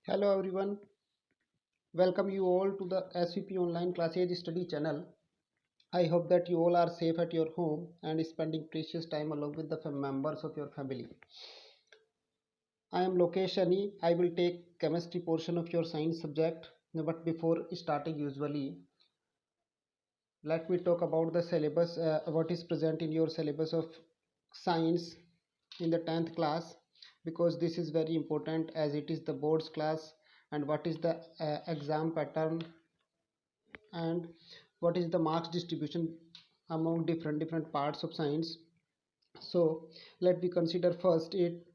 Hello everyone, welcome you all to the SVP Online Classes Study channel. I hope that you all are safe at your home and spending precious time along with the members of your family. I am Lokesh Ani. I will take chemistry portion of your science subject. But before starting, usually, let me talk about the syllabus, what is present in your syllabus of science in the 10th class, because this is very important as it is the boards class, and what is the exam pattern and what is the marks distribution among different parts of science. So let me consider first it,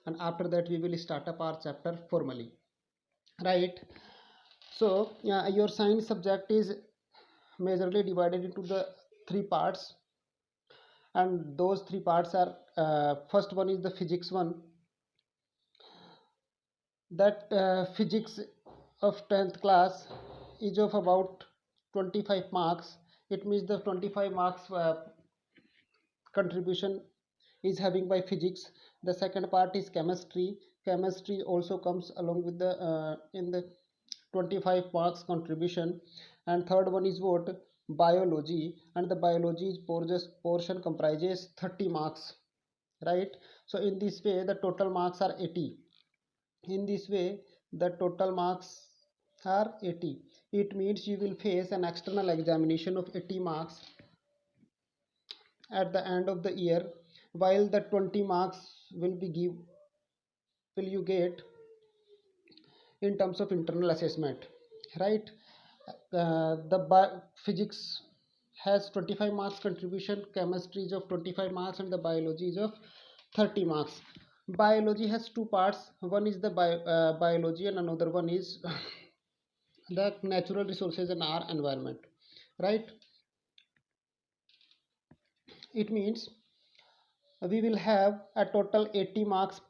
and after that we will start up our chapter formally, right? So your science subject is majorly divided into the three parts, and those three parts are first one is the physics one. That physics of 10th class is of about 25 marks. It means the 25 marks contribution is having by physics. The second part is chemistry. Chemistry also comes along with the in the 25 marks contribution. And third one is what? Biology. And the biology portion comprises 30 marks, right? So in this way the total marks are 80. In this way the total marks are 80. It means you will face an external examination of 80 marks at the end of the year, while the 20 marks will you get in terms of internal assessment, right? The physics has 25 marks contribution, chemistry is of 25 marks, and the biology is of 30 marks. Biology has two parts. One is the biology, and another one is the natural resources and our environment, right? It means we will have a total 80 marks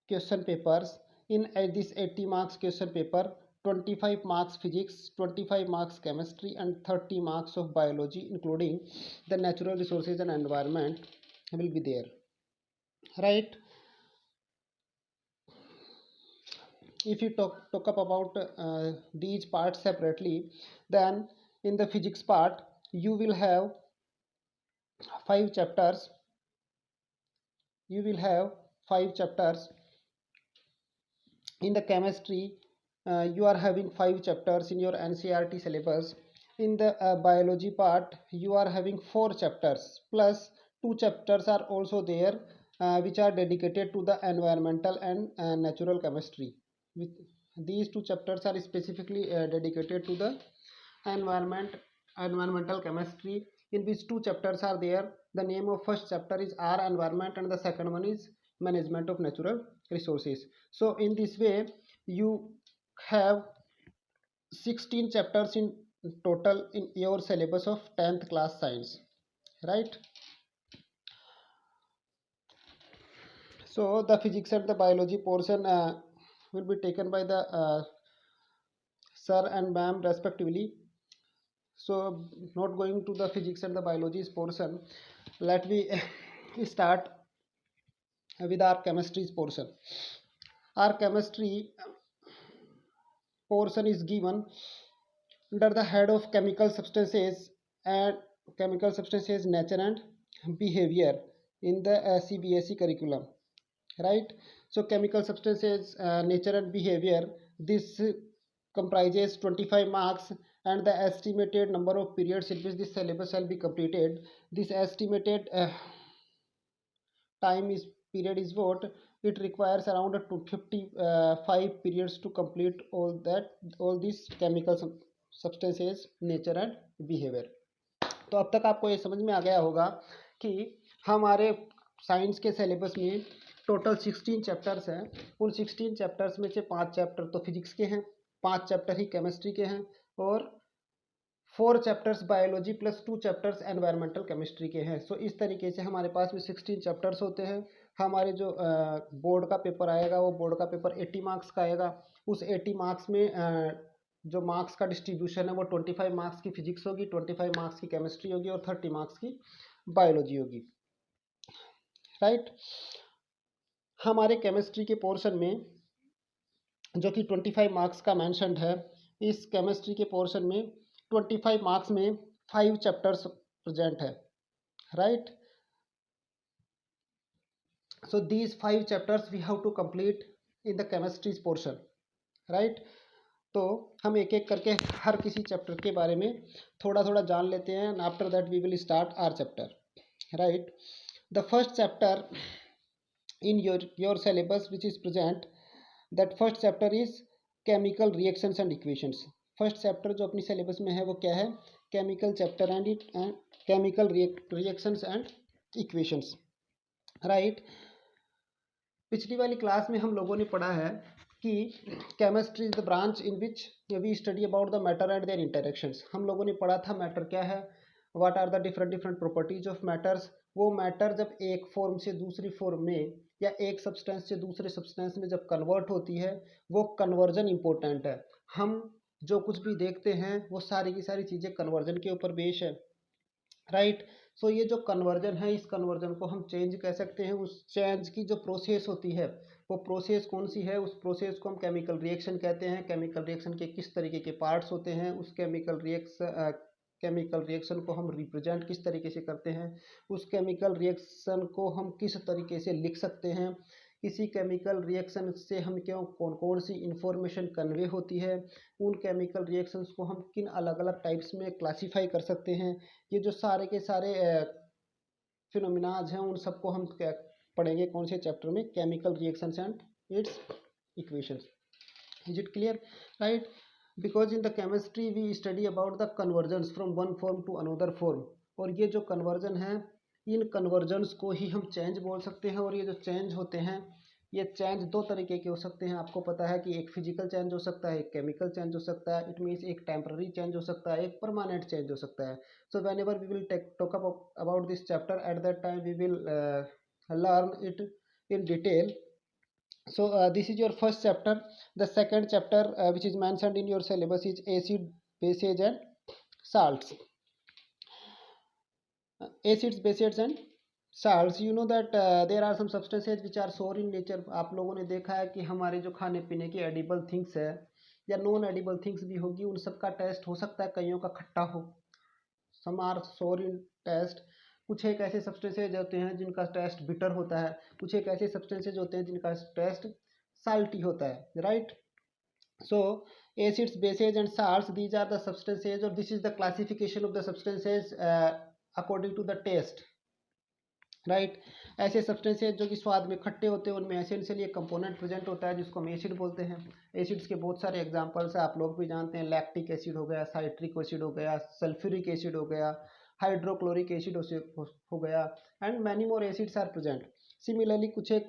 question papers. In this 80 marks question paper, 25 marks physics, 25 marks chemistry, and 30 marks of biology, including the natural resources and environment, will be there, right? If you talk up about these parts separately, then in the physics part you will have 5 chapters. You will have 5 chapters. In the chemistry you are having 5 chapters in your NCERT syllabus. In the biology part you are having 4 chapters, plus 2 chapters are also there, which are dedicated to the environmental and natural chemistry. With these 2 chapters are specifically dedicated to the environmental chemistry, in which 2 chapters are there. The name of first chapter is our environment, and the second one is management of natural resources. So in this way you have 16 chapters in total in your syllabus of 10th class science, right? So the physics and the biology portion will be taken by the sir and ma'am respectively. So not going to the physics and the biology portion, let me start with our chemistry portion. Our chemistry portion is given under the head of chemical substances and chemical substances nature and behavior in the CBSE curriculum, right? So chemical substances nature and behavior, this comprises 25 marks, and the estimated number of periods in which this syllabus shall be completed. This estimated time is period is what? It requires around 255 periods to complete all these chemical substances nature and behavior. तो अब तक आपको ये समझ में आ गया होगा कि हमारे साइंस के सिलेबस में टोटल 16 चैप्टर्स हैं. उन 16 चैप्टर्स में से 5 चैप्टर तो फिजिक्स के हैं, 5 चैप्टर ही केमिस्ट्री के हैं, और 4 chapters biology plus 2 chapters environmental chemistry के हैं. सो इस तरीके से हमारे पास में 16 चैप्टर्स होते हैं. हमारे जो बोर्ड का पेपर आएगा वो बोर्ड का पेपर 80 मार्क्स का आएगा. उस 80 मार्क्स में जो मार्क्स का डिस्ट्रीब्यूशन है वो 25 मार्क्स की फिजिक्स होगी, 25 मार्क्स की केमिस्ट्री होगी, और 30 मार्क्स की बायोलॉजी होगी, राइट? हमारे केमिस्ट्री के पोर्शन में जो कि 25 मार्क्स का मैंशनड है। इस केमिस्ट्री के पोर्शन में 25 मार्क्स में 5 चैप्टर्स प्रेजेंट है, right. So these 5 chapters we have to complete in the chemistry portion, right? तो हम एक एक करके हर किसी चैप्टर के बारे में थोड़ा थोड़ा जान लेते हैं, and after that we will start our chapter, right. The first chapter in your syllabus which is present, that first chapter is chemical reactions and equations. First chapter जो अपनी सिलेबस में है वो क्या है? Chemical chapter and it chemical reactions and equations, right. पिछली वाली class में हम लोगों ने पढ़ा है कि chemistry is the branch in which we study about the matter and their interactions. हम लोगों ने पढ़ा था मैटर क्या है, what are the different different properties of matters. वो मैटर जब एक फॉर्म से दूसरी फॉर्म में या एक सब्सटेंस से दूसरे सब्सटेंस में जब कन्वर्ट होती है, वो कन्वर्जन इंपॉर्टेंट है। हम जो कुछ भी देखते हैं वो सारी की सारी चीज़ें कन्वर्जन के ऊपर बेस है, राइट। सो ये जो कन्वर्जन है, इस कन्वर्जन को हम चेंज कह सकते हैं। उस चेंज की जो प्रोसेस होती है, वो प्रोसेस कौन सी है? उस प्रोसेस को हम केमिकल रिएक्शन कहते हैं। केमिकल रिएक्शन के किस तरीके के पार्ट्स होते हैं, उस केमिकल रिएक्शन को हम रिप्रेजेंट किस तरीके से करते हैं, उस केमिकल रिएक्शन को हम किस तरीके से लिख सकते हैं, किसी केमिकल रिएक्शन से हम क्यों कौन कौन सी इंफॉर्मेशन कन्वे होती है, उन केमिकल रिएक्शंस को हम किन अलग अलग टाइप्स में क्लासीफाई कर सकते हैं। ये जो सारे के सारे फिनोमिनाज हैं, उन सबको हम क्या पढ़ेंगे कौन से चैप्टर में? Chemical reactions and its equations. Is it clear, right? Because in the chemistry we study about the conversions from one form to another form. और ये जो कन्वर्जन है, इन कन्वर्जन्स को ही हम चेंज बोल सकते हैं। और ये जो चेंज होते हैं, ये चेंज दो तरीके के हो सकते हैं। आपको पता है कि एक फिजिकल चेंज हो सकता है, एक केमिकल चेंज हो सकता है। इट मीन्स एक टेम्पररी चेंज हो सकता है, एक परमानेंट चेंज हो सकता है। So whenever we will talk about this chapter, at that time we will learn it in detail. So this is your first chapter. The second chapter which is mentioned in your syllabus is acid, bases and salts. Acids, bases and salts. You know that there are some substances which are sour in nature. आप लोगों ने देखा है कि हमारे जो खाने पीने की एडिबल थिंग्स है या नॉन एडिबल थिंग्स भी होगी, उन सब का टेस्ट हो सकता है कईयों का खट्टा हो। सम आर सोर इन टेस्ट। कुछ एक ऐसे सब्सटेंसेज होते हैं जिनका टेस्ट बिटर होता है, कुछ एक ऐसे सब्सटेंसेज होते हैं जिनका टेस्ट साल्टी होता है, right. So acids, bases and salts, these are the substances, और this is the classification of the substances according to the taste, right. ऐसे सब्सटेंसेज जो कि स्वाद में खट्टे होते हैं, उनमें एसेंशियली एक कंपोनेंट प्रेजेंट होता है जिसको हम एसिड बोलते हैं। एसिड्स के बहुत सारे एग्जांपल्स हैं, आप लोग भी जानते हैं। लैक्टिक एसिड हो गया, साइट्रिक एसिड हो गया, सल्फ्यूरिक एसिड हो गया, हाइड्रोक्लोरिक एसिड हो गया, and many more acids are present. Similarly कुछ एक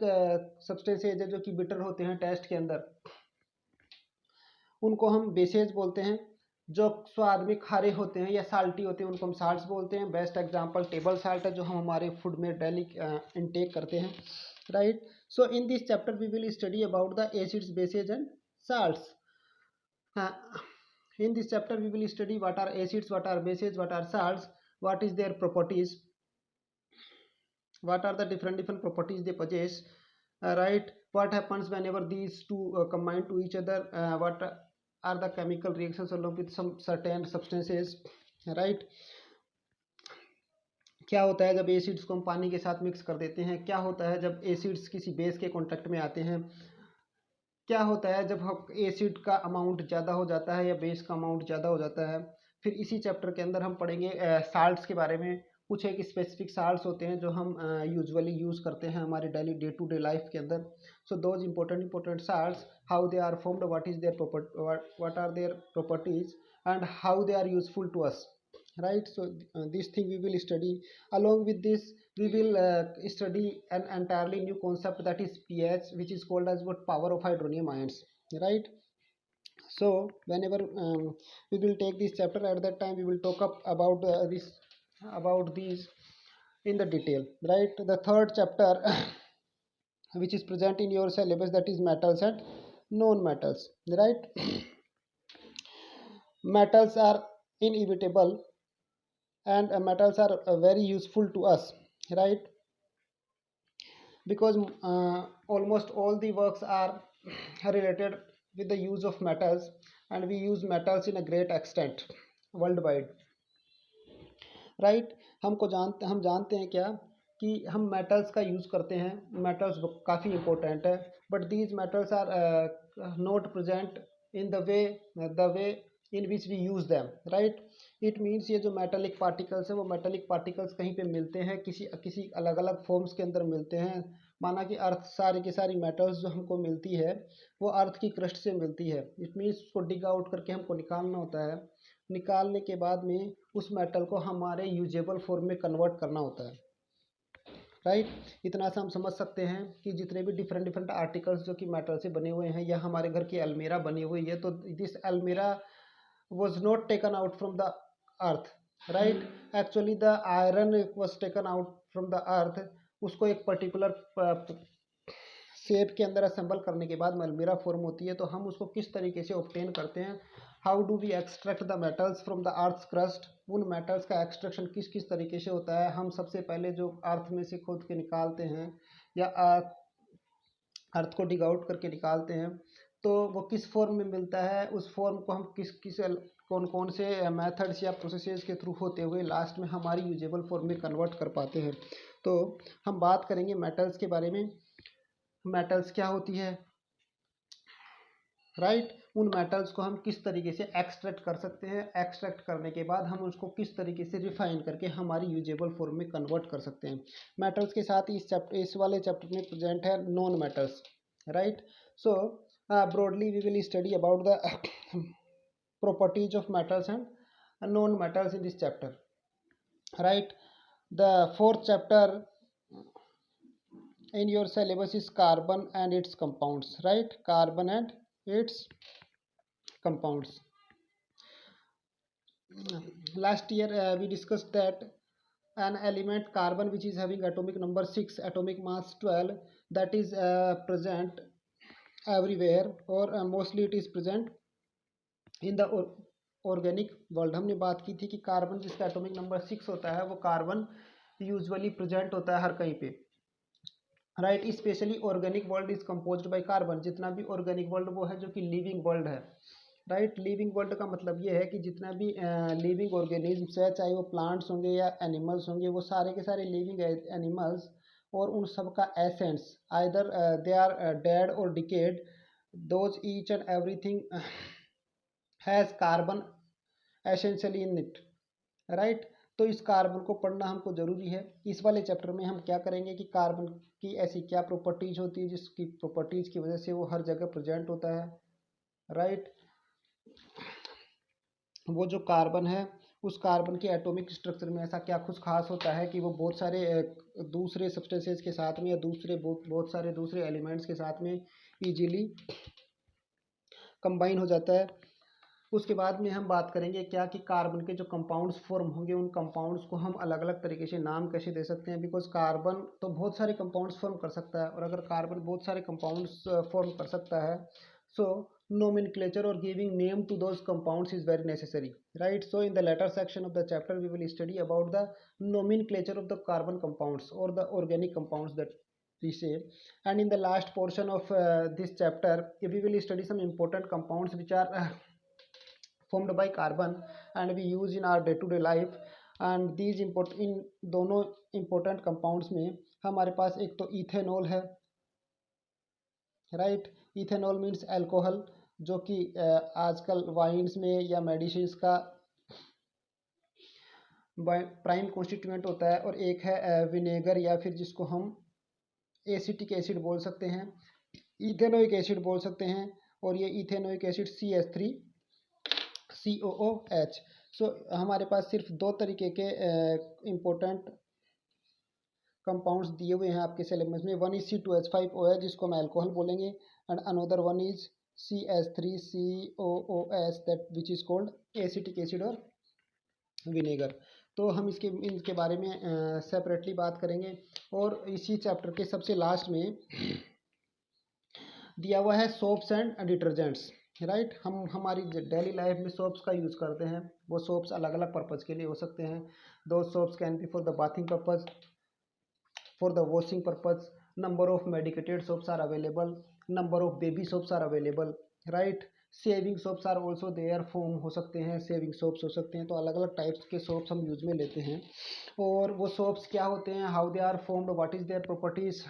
सब्सटेंसेज है जो कि बिटर होते हैं टेस्ट के अंदर, उनको हम बेसेज बोलते हैं। जो स्वाद में खारे होते हैं या साल्टी होते हैं, उनको हम साल्ट्स बोलते हैं। बेस्ट एग्जांपल टेबल साल्ट है, जो हम हमारे फूड में डेली इनटेक करते हैं, right. So in this chapter we will study about the acids, bases and salts. In this chapter we will study what are acids, what are bases, what are salts, what is their properties, what are the different properties they possess, right. What happens whenever these two combine to each other, what are the chemical reactions along with some certain substances, right. क्या होता है जब acids को हम पानी के साथ mix कर देते हैं, क्या होता है जब एसिड्स किसी बेस के कांटेक्ट में आते हैं, क्या होता है जब हम एसिड का अमाउंट ज़्यादा हो जाता है या बेस का अमाउंट ज़्यादा हो जाता है। फिर इसी चैप्टर के अंदर हम पढ़ेंगे साल्ट्स के बारे में। कुछ एक स्पेसिफिक साल्ट्स होते हैं जो हम यूजुअली यूज़ करते हैं हमारे daily day to day life के अंदर। So those important salts, how they are formed, what is their what are their properties, and how they are useful to us, right. So this thing we will study. Along with this we will study an entirely new concept, that is pH, which is called as what? Power of hydronium ions, right. So whenever we will take this chapter, at that time we will talk up about these in the detail, right. The third chapter which is present in your syllabus, that is metals and non-metals, right. Metals are inevitable, and metals are very useful to us, right. Because almost all the works are related with the use of metals, and we use metals in a great extent worldwide, right? हम जानते हैं क्या कि हम metals का use करते हैं, metals काफ़ी इंपॉर्टेंट है, but these metals are not present in the way in which we use them, right? It means ये जो मेटेलिक पार्टिकल्स है वो मेटेलिक पार्टिकल्स कहीं पे मिलते हैं, किसी अलग अलग फॉर्म्स के अंदर मिलते हैं। माना कि अर्थ सारी की सारी मेटल्स जो हमको मिलती है वो अर्थ की क्रस्ट से मिलती है। इट मीन्स उसको डिग आउट करके हमको निकालना होता है, निकालने के बाद में उस मेटल को हमारे यूजेबल फॉर्म में कन्वर्ट करना होता है, राइट? इतना सा हम समझ सकते हैं कि जितने भी डिफरेंट डिफरेंट आर्टिकल्स जो कि मेटल से बने हुए हैं, या हमारे घर की अलमीरा बनी हुई है, तो दिस अलमीरा was not taken out from the earth, right? Actually the iron was taken out from the earth, उसको एक पर्टिकुलर शेप के अंदर असेंबल करने के बाद अलमीरा फॉर्म होती है। तो हम उसको किस तरीके से ऑब्टेन करते हैं, how do we extract the metals from the earth crust, उन मेटल्स का एक्सट्रैक्शन किस किस तरीके से होता है। हम सबसे पहले जो अर्थ में से खोद के निकालते हैं या अर्थ को डिग आउट करके निकालते हैं, तो वो किस फॉर्म में मिलता है, उस फॉर्म को हम किस कौन कौन से मेथड्स या प्रोसेसेस के थ्रू होते हुए लास्ट में हमारी यूजेबल फॉर्म में कन्वर्ट कर पाते हैं। तो हम बात करेंगे मेटल्स के बारे में। मेटल्स क्या होती है, राइट? उन मेटल्स को हम किस तरीके से एक्सट्रैक्ट कर सकते हैं, एक्सट्रैक्ट करने के बाद हम उसको किस तरीके से रिफाइन करके हमारी यूजेबल फॉर्म में कन्वर्ट कर सकते हैं। मेटल्स के साथ इस वाले चैप्टर में प्रेजेंट है non metals, right? So broadly we will study about the properties of metals and non metals in this chapter, right? The fourth chapter in your syllabus is carbon and its compounds, right? Carbon and its compounds. Last year we discussed that an element carbon which is having atomic number 6, atomic mass 12, that is present everywhere, or mostly it is present in the organic world. हमने बात की थी कि carbon जिसका atomic number 6 होता है वो carbon usually present होता है हर कहीं पे, right? Specially organic world is composed by carbon. जितना भी ऑर्गेनिक वर्ल्ड वो है जो कि लिविंग वर्ल्ड है, राइट? लिविंग वर्ल्ड का मतलब ये है कि जितना भी लिविंग ऑर्गेनिज्म्स है, चाहे वो प्लांट्स होंगे या एनिमल्स होंगे, वो सारे के सारे लिविंग एनिमल्स, और उन सब का essence either they are dead or decayed, those each and everything has carbon essentially in it, right? तो इस कार्बन को पढ़ना हमको ज़रूरी है। इस वाले चैप्टर में हम क्या करेंगे कि कार्बन की ऐसी क्या प्रॉपर्टीज होती है जिसकी प्रॉपर्टीज की वजह से वो हर जगह प्रेजेंट होता है, राइट? वो जो कार्बन है उस कार्बन के एटॉमिक स्ट्रक्चर में ऐसा क्या कुछ खास होता है कि वो बहुत सारे दूसरे सब्सटेंसेस के साथ में या बहुत सारे दूसरे एलिमेंट्स के साथ में इजीली कंबाइन हो जाता है। उसके बाद में हम बात करेंगे क्या कि कार्बन के जो कंपाउंड्स फॉर्म होंगे उन कंपाउंड्स को हम अलग अलग तरीके से नाम कैसे दे सकते हैं, बिकॉज कार्बन तो बहुत सारे कंपाउंड्स फॉर्म कर सकता है, और अगर कार्बन बहुत सारे कंपाउंड्स फॉर्म कर सकता है, सो nomenclature or giving name to those compounds is very necessary, right? So in the later section of the chapter we will study about the nomenclature of the carbon compounds or the organic compounds that we say, and in the last portion of this chapter we will study some important compounds which are formed by carbon and we use in our day to day life, and these इन दोनों important compounds में हमारे पास एक तो ethanol है, right? Ethanol means alcohol, जो कि आजकल wines में या मेडिसिन्स का प्राइम कॉन्स्टिट्यूएंट होता है, और एक है विनेगर या फिर जिसको हम एसिटिक एसिड बोल सकते हैं, इथेनोइक एसिड बोल सकते हैं, और ये इथेनोइक एसिड CH3COOH। सो हमारे पास सिर्फ दो तरीके के इम्पोर्टेंट कंपाउंड्स दिए हुए हैं आपके सिलेबस में। वन इज C2H5OH जिसको हम अल्कोहल बोलेंगे, and another one is CH3COOH that which is called acetic acid और विनेगर। तो हम इनके बारे में सेपरेटली बात करेंगे। और इसी चैप्टर के सबसे लास्ट में दिया हुआ है सोप्स एंड डिटर्जेंट्स, राइट? हम हमारी डेली लाइफ में सोप्स का यूज़ करते हैं। वो सोप्स अलग अलग पर्पज़ के लिए हो सकते हैं। दो soaps can be for the bathing purpose, for the washing purpose, number of medicated soaps are available, number of baby soaps are available, right. Shaving soaps are also there, foam हो सकते हैं, saving soaps हो सकते हैं, तो अलग अलग types के सोप्स हम यूज में लेते हैं। और वो सोप्स क्या होते हैं, how they are formed, what is their properties,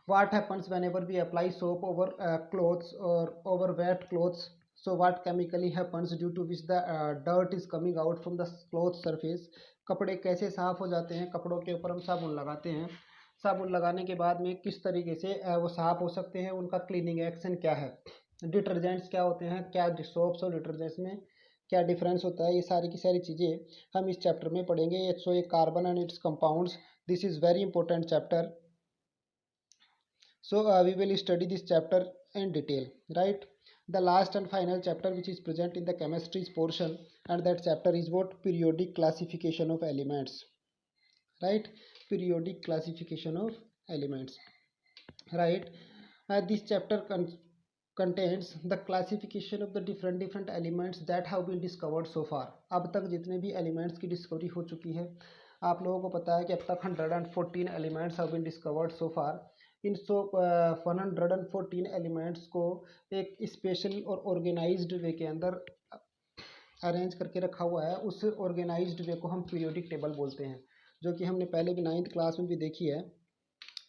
what happens whenever we apply soap over clothes or over wet clothes. So what chemically happens due to which the dirt is coming out from the cloth surface. कपड़े कैसे साफ हो जाते हैं, कपड़ों के ऊपर हम साबुन लगाते हैं, साबुन लगाने के बाद में किस तरीके से वो साफ हो सकते हैं, उनका क्लीनिंग एक्शन क्या है, डिटर्जेंट्स क्या होते हैं, क्या सोप्स और डिटर्जेंट्स में क्या डिफरेंस होता है, ये सारी की सारी चीज़ें हम इस चैप्टर में पढ़ेंगे। सो ये carbon and it's compounds, this is very important chapter. So we will study this chapter in detail, right? The last and final chapter which is present in the chemistry portion, and that chapter is what, periodic classification of elements, right? Periodic classification of elements, right? This chapter contains the classification of the different elements that have been discovered so far. अब तक जितने भी elements की discovery हो चुकी है, आप लोगों को पता है कि अब तक 114 elements have been discovered so far. In 114 elements को एक स्पेशल और ऑर्गेनाइज्ड वे के अंदर अरेंज करके रखा हुआ है। उस ऑर्गेनाइज्ड वे को हम पीरियोडिक टेबल बोलते हैं, जो कि हमने पहले भी 9th क्लास में भी देखी है।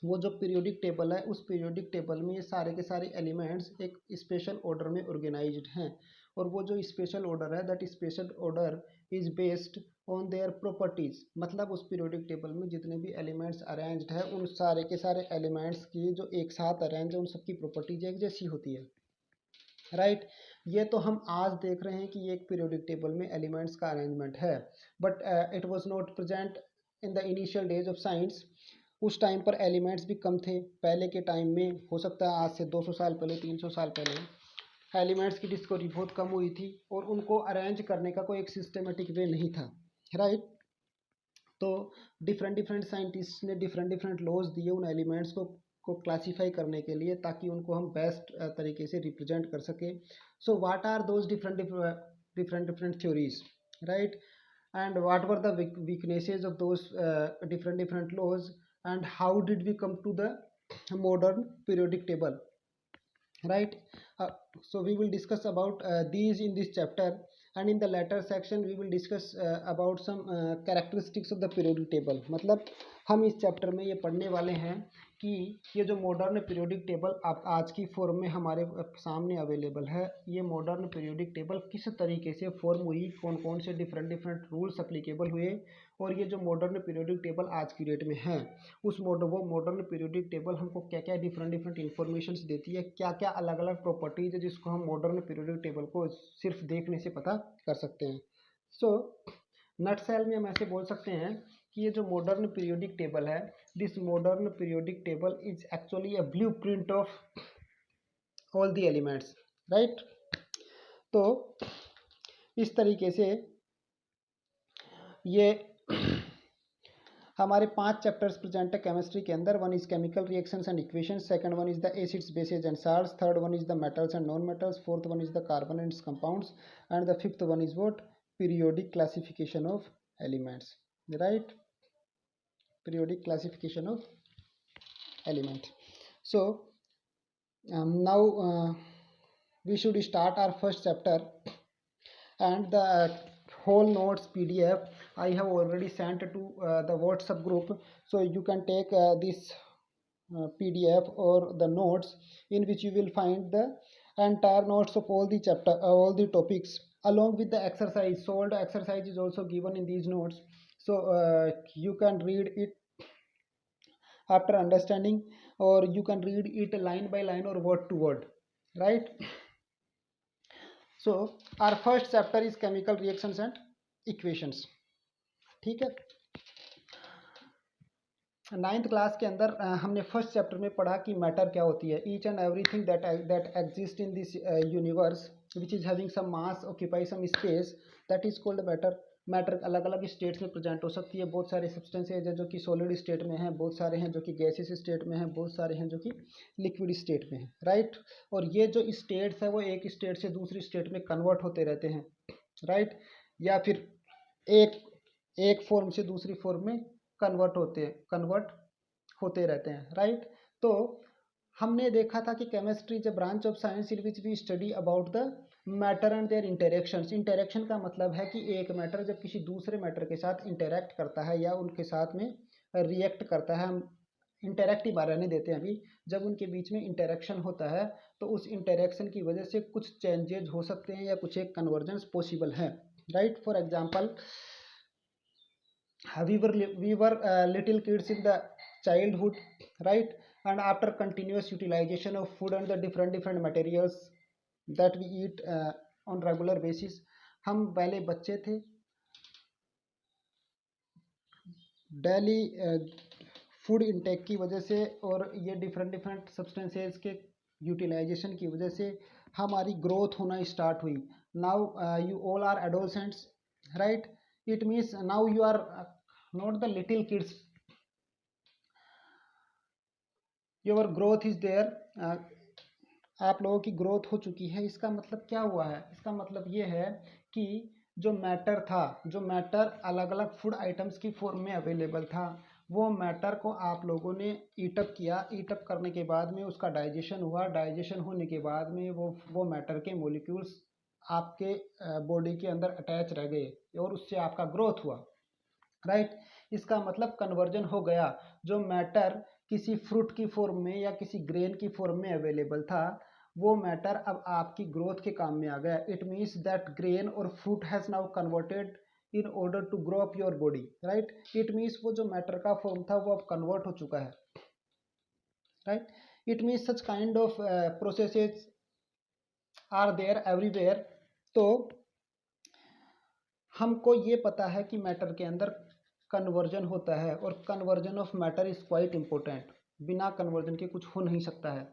वो जो पीरियोडिक टेबल है, उस पीरियोडिक टेबल में ये सारे के सारे एलिमेंट्स एक स्पेशल ऑर्डर में ऑर्गेनाइज्ड हैं, और वो जो स्पेशल ऑर्डर है, that special order is based on their properties. मतलब उस पीरियोडिक टेबल में जितने भी एलिमेंट्स अरेंज्ड है, उन सारे के सारे एलिमेंट्स की जो एक साथ अरेंज है, उन सबकी प्रॉपर्टीज एक जैसी होती है, राइट। ये तो हम आज देख रहे हैं कि ये एक पीरियोडिक टेबल में एलिमेंट्स का अरेंजमेंट है, but it was not present in the initial days of science. उस टाइम पर एलिमेंट्स भी कम थे, पहले के टाइम में, हो सकता है आज से 200 साल पहले, 300 साल पहले एलिमेंट्स की डिस्कवरी बहुत कम हुई थी, और उनको अरेंज करने का कोई एक सिस्टमेटिक वे नहीं था, राइट। तो डिफरेंट साइंटिस्ट ने डिफरेंट लॉज दिए उन एलिमेंट्स को क्लासीफाई करने के लिए, ताकि उनको हम बेस्ट तरीके से रिप्रेजेंट कर सके। So what are those different theories, right, and what were the weaknesses of those different laws, and how did we come to the modern periodic table, right? So we will discuss about these in this chapter, and in the later section we will discuss about some characteristics of the periodic table. मतलब हम इस chapter में ये पढ़ने वाले हैं कि ये जो मॉडर्न पीरियोडिक टेबल अब आज की फॉर्म में हमारे सामने अवेलेबल है, ये मॉडर्न पीरियोडिक टेबल किस तरीके से फॉर्म हुई, कौन कौन से डिफरेंट रूल्स अप्लीकेबल हुए, और ये जो मॉडर्न पीरियोडिक टेबल आज की डेट में है, वो मॉडर्न पीरियोडिक टेबल हमको क्या क्या डिफरेंट इंफॉर्मेशंस देती है, क्या क्या अलग अलग प्रॉपर्टीज है जिसको हम मॉडर्न पीरियोडिक टेबल को सिर्फ देखने से पता कर सकते हैं। सो नटसेल में हम ऐसे बोल सकते हैं कि ये जो मॉडर्न पीरियोडिक टेबल है, this modern periodic table is actually a blueprint of all the elements, right. तो इस तरीके से ये हमारे 5 चैप्टर्स प्रेजेंट है केमिस्ट्री के अंदर। One is chemical reactions and equations, second one is the acids bases and salts, third one is the metals and non metals, fourth one is the carbon and compounds, and the fifth one is what, periodic classification of elements, right, periodic classification of element. So now we should start our first chapter, and the whole notes PDF I have already sent to the WhatsApp group, so you can take this PDF or the notes, in which you will find the entire notes of all the chapter, all the topics, along with the exercise. Solved exercise is also given in these notes, so you can read it after understanding, or you can read it line by line or word to word, right? So our first chapter is chemical reactions and equations, ठीक है। 9th class के अंदर हमने first chapter में पढ़ा कि matter क्या होती है। Each and everything that exist in this universe which is having some mass, occupy some space, that is called matter. Matter अलग अलग स्टेट्स में प्रेजेंट हो सकती है। बहुत सारे सब्सटेंसेज हैं जो कि सॉलिड स्टेट में हैं, बहुत सारे हैं जो कि गैसेस स्टेट में हैं, बहुत सारे हैं जो कि लिक्विड स्टेट में हैं, राइट। और ये जो स्टेट्स है वो एक स्टेट से दूसरी स्टेट में कन्वर्ट होते रहते हैं, राइट, या फिर एक फॉर्म से दूसरी फॉर्म में कन्वर्ट होते रहते हैं, राइट। तो हमने देखा था कि chemistry is a branch of science in which we study about the matter and their interactions. Interaction का मतलब है कि एक मैटर जब किसी दूसरे मैटर के साथ इंटरेक्ट करता है या उनके साथ में रिएक्ट करता है, हम इंटरेक्ट ही रहने देते हैं अभी, जब उनके बीच में इंटरेक्शन होता है तो उस इंटरेक्शन की वजह से कुछ चेंजेज हो सकते हैं या कुछ एक कन्वर्जेंस पॉसिबल है, right. For example, we were little kids in the childhood, right? And after continuous utilization of food and the different materials that we eat on regular basis, हम पहले बच्चे थे, डेली फूड इंटेक की वजह से और ये डिफरेंट सब्सटेंसेस के यूटिलाइजेशन की वजह से हमारी ग्रोथ होना स्टार्ट हुई। Now you all are adolescents, right? It means now you are not the little kids, your growth is there, आप लोगों की ग्रोथ हो चुकी है। इसका मतलब क्या हुआ है? इसका मतलब ये है कि जो मैटर था, जो मैटर अलग अलग फूड आइटम्स की फॉर्म में अवेलेबल था, वो मैटर को आप लोगों ने ईटअप किया। ईटअप करने के बाद में उसका डाइजेशन हुआ। डाइजेशन होने के बाद में वो मैटर के मॉलिक्यूल्स आपके बॉडी के अंदर अटैच रह गए और उससे आपका ग्रोथ हुआ, राइट। इसका मतलब कन्वर्जन हो गया। जो मैटर किसी फ्रूट की फॉर्म में या किसी ग्रेन की फॉर्म में अवेलेबल था, वो मैटर अब आपकी ग्रोथ के काम में आ गया। इट मीन्स दैट ग्रेन और fruit has now converted in order to grow up your body, right. It means वो जो मैटर का फॉर्म था वो अब कन्वर्ट हो चुका है, right. It means such kind of processes are there everywhere. तो हमको ये पता है कि मैटर के अंदर कन्वर्जन होता है और conversion of matter is quite important. बिना कन्वर्जन के कुछ हो नहीं सकता है,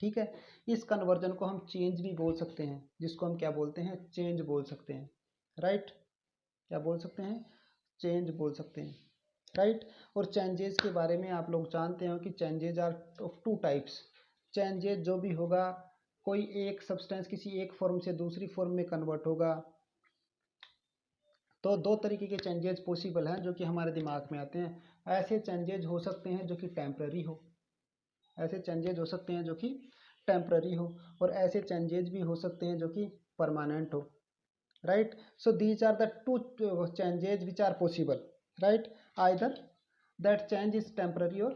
ठीक है। इस कन्वर्जन को हम चेंज भी बोल सकते हैं, जिसको हम क्या बोलते हैं? चेंज बोल सकते हैं, राइट। क्या बोल सकते हैं? चेंज बोल सकते हैं, राइट। और चेंजेस के बारे में आप लोग जानते हो कि changes are of two types. Changes जो भी होगा, कोई एक सब्सटेंस किसी एक फॉर्म से दूसरी फॉर्म में कन्वर्ट होगा, तो दो तरीके के चेंजेस पॉसिबल हैं जो कि हमारे दिमाग में आते हैं। ऐसे चेंजेज हो सकते हैं जो कि टेम्पररी हो, ऐसे चेंजेज हो सकते हैं जो कि टेम्पररी हो, और ऐसे चेंजेज भी हो सकते हैं जो कि परमानेंट हो, right. So these are the two changes which are possible, right. Either that change is temporary और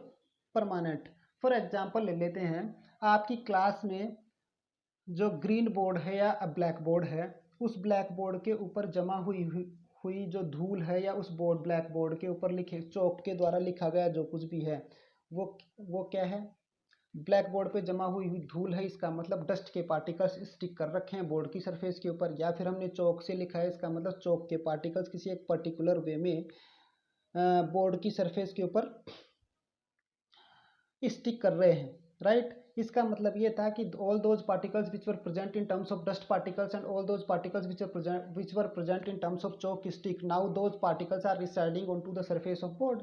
परमानेंट। फॉर एग्जाम्पल ले लेते हैं, आपकी क्लास में जो ग्रीन बोर्ड है या ब्लैक बोर्ड है, उस ब्लैक बोर्ड के ऊपर जमा हुई जो धूल है, या उस ब्लैक बोर्ड के ऊपर लिखे चौक के द्वारा लिखा गया जो कुछ भी है, वो क्या है? ब्लैक बोर्ड पे जमा हुई धूल है। इसका मतलब डस्ट के पार्टिकल्स स्टिक कर रखे हैं बोर्ड की सरफेस के ऊपर, या फिर हमने चौक से लिखा है, इसका मतलब चौक के पार्टिकल्स किसी एक पर्टिकुलर वे में बोर्ड की सरफेस के ऊपर स्टिक कर रहे हैं, राइट। इसका मतलब ये था कि all those particles which were present in terms of dust particles and all those particles which were present in terms of chalk stick, now those particles are residing on to the surface of board,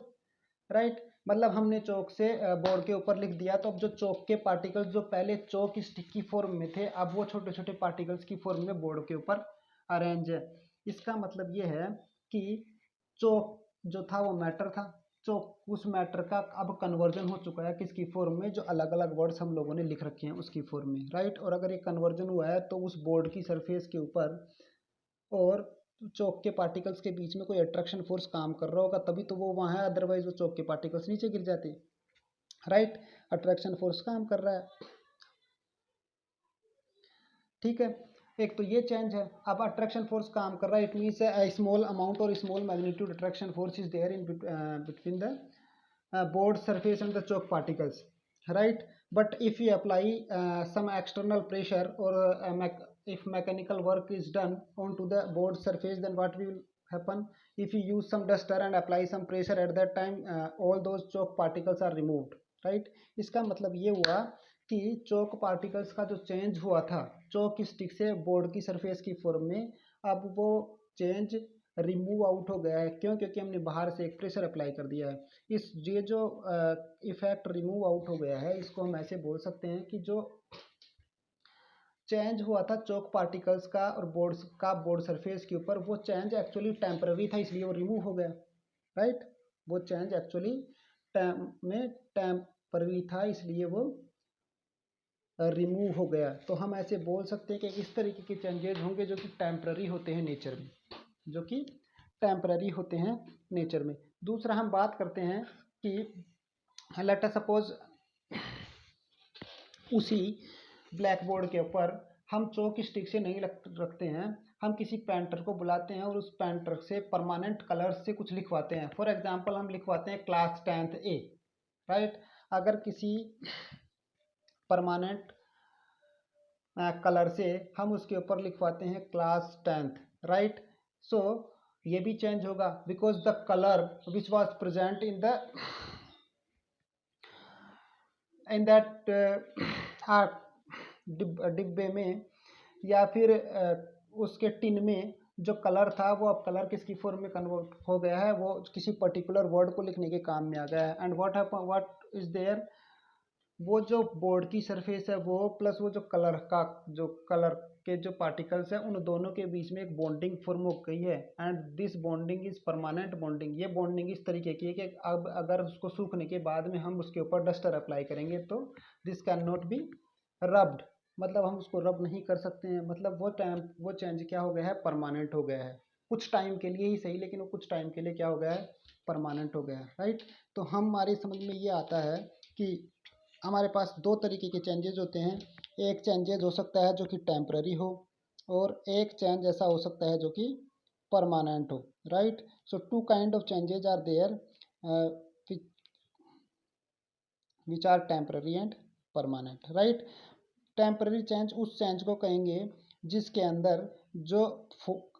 right. मतलब हमने चौक से board के ऊपर लिख दिया, तो अब जो चौक के पार्टिकल्स जो पहले चौक स्टिक की फॉर्म में थे, अब वो छोटे छोटे पार्टिकल्स की फॉर्म में बोर्ड के ऊपर अरेंज है। इसका मतलब ये है कि चौक जो था वो मैटर था, चौक उस मैटर का अब कन्वर्जन हो चुका है किसकी फॉर्म में? जो अलग अलग वर्ड्स हम लोगों ने लिख रखे हैं उसकी फॉर्म में, राइट। और अगर ये कन्वर्जन हुआ है तो उस बोर्ड की सरफेस के ऊपर और चौक के पार्टिकल्स के बीच में कोई अट्रैक्शन फोर्स काम कर रहा होगा, तभी तो वो वहाँ है, अदरवाइज वो चौक के पार्टिकल्स नीचे गिर जाते, राइट। अट्रैक्शन फोर्स काम कर रहा है, ठीक है। एक तो ये चेंज है। अब अट्रैक्शन फोर्स काम कर रहा है, इट मीन्स स्मॉल अमाउंट और small magnitude attraction force is there in between the board surface and the chalk particles, right? But if you apply some external pressure or if mechanical work is done onto the board surface, then what will happen? If you use some duster and apply some pressure at that time, all those chalk particles are removed, right? इसका मतलब ये हुआ कि चौक particles का जो change हुआ था चौक stick से बोर्ड की सरफेस की फॉर्म में, अब वो चेंज रिमूव आउट हो गया है। क्यों? क्योंकि हमने बाहर से एक प्रेशर अप्लाई कर दिया है। ये जो इफेक्ट रिमूव आउट हो गया है, इसको हम ऐसे बोल सकते हैं कि जो चेंज हुआ था चौक पार्टिकल्स का और बोर्ड सरफेस के ऊपर, वो चेंज एक्चुअली टेम्पररी था, इसलिए वो रिमूव हो गया, राइट। वो चेंज एक्चुअली टेम्पररी था इसलिए वो रिमूव हो गया। तो हम ऐसे बोल सकते हैं कि इस तरीके के चेंजेस होंगे जो कि टेम्पररी होते हैं नेचर में, जो कि टेम्पररी होते हैं नेचर में। दूसरा हम बात करते हैं कि लेट अस सपोज उसी ब्लैक बोर्ड के ऊपर हम चौक स्टिक से नहीं रखते हैं, हम किसी पेंटर को बुलाते हैं और उस पेंटर से परमानेंट कलर से कुछ लिखवाते हैं। फॉर एग्जांपल हम लिखवाते हैं क्लास 10th ए, राइट। अगर किसी परमानेंट कलर से हम उसके ऊपर लिखवाते हैं क्लास 10th, राइट। सो ये भी चेंज होगा because the colour which was present in that डिब्बे में या फिर उसके टिन में जो कलर था वो अब कलर किसकी फॉर्म में कन्वर्ट हो गया है, वो किसी पर्टिकुलर वर्ड को लिखने के काम में आ गया है। एंड व्हाट इज देयर, वो जो बोर्ड की सरफेस है वो प्लस वो जो कलर के जो पार्टिकल्स है उन दोनों के बीच में एक बॉन्डिंग फॉर्म हो गई है। And this bonding is permanent bonding. ये बॉन्डिंग इस तरीके की है कि अब अगर उसको सूखने के बाद में हम उसके ऊपर डस्टर अप्लाई करेंगे तो this can not B rubbed, मतलब हम उसको रब नहीं कर सकते हैं। मतलब वो चेंज क्या हो गया है, परमानेंट हो गया है। कुछ टाइम के लिए ही सही, लेकिन वो कुछ टाइम के लिए क्या हो गया है, परमानेंट हो गया है, राइट। तो हमारी समझ में ये आता है कि हमारे पास दो तरीके के चेंजेस होते हैं। एक चेंजेस हो सकता है जो कि टेम्पररी हो और एक चेंज ऐसा हो सकता है जो कि परमानेंट हो, right. So two kind of changes are there which are temporary and permanent, right. Temporary change उस चेंज को कहेंगे जिसके अंदर जो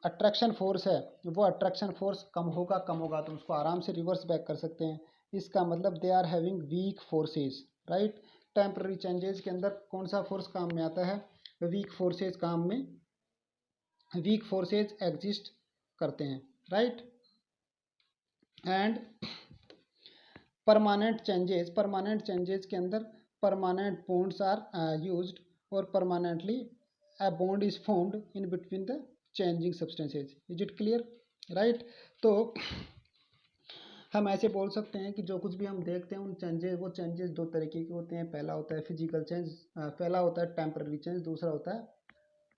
अट्रैक्शन फोर्स है वो अट्रैक्शन फोर्स कम होगा तो उसको आराम से रिवर्स बैक कर सकते हैं। इसका मतलब they are having weak forces, right. Temporary changes के अंदर कौन सा फोर्स काम में आता है, वीक फोर्सेस काम में, वीक फोर्सेस एग्जिस्ट करते हैं, राइट। एंड परमानेंट चेंजेस के अंदर परमानेंट बॉन्ड्स आर यूज्ड और permanently a bond is formed in between the changing substances. Is it clear, right? तो हम ऐसे बोल सकते हैं कि जो कुछ भी हम देखते हैं वो चेंजेस दो तरीके के होते हैं। पहला होता है फिजिकल चेंज, पहला होता है टेम्पररी चेंज, दूसरा होता है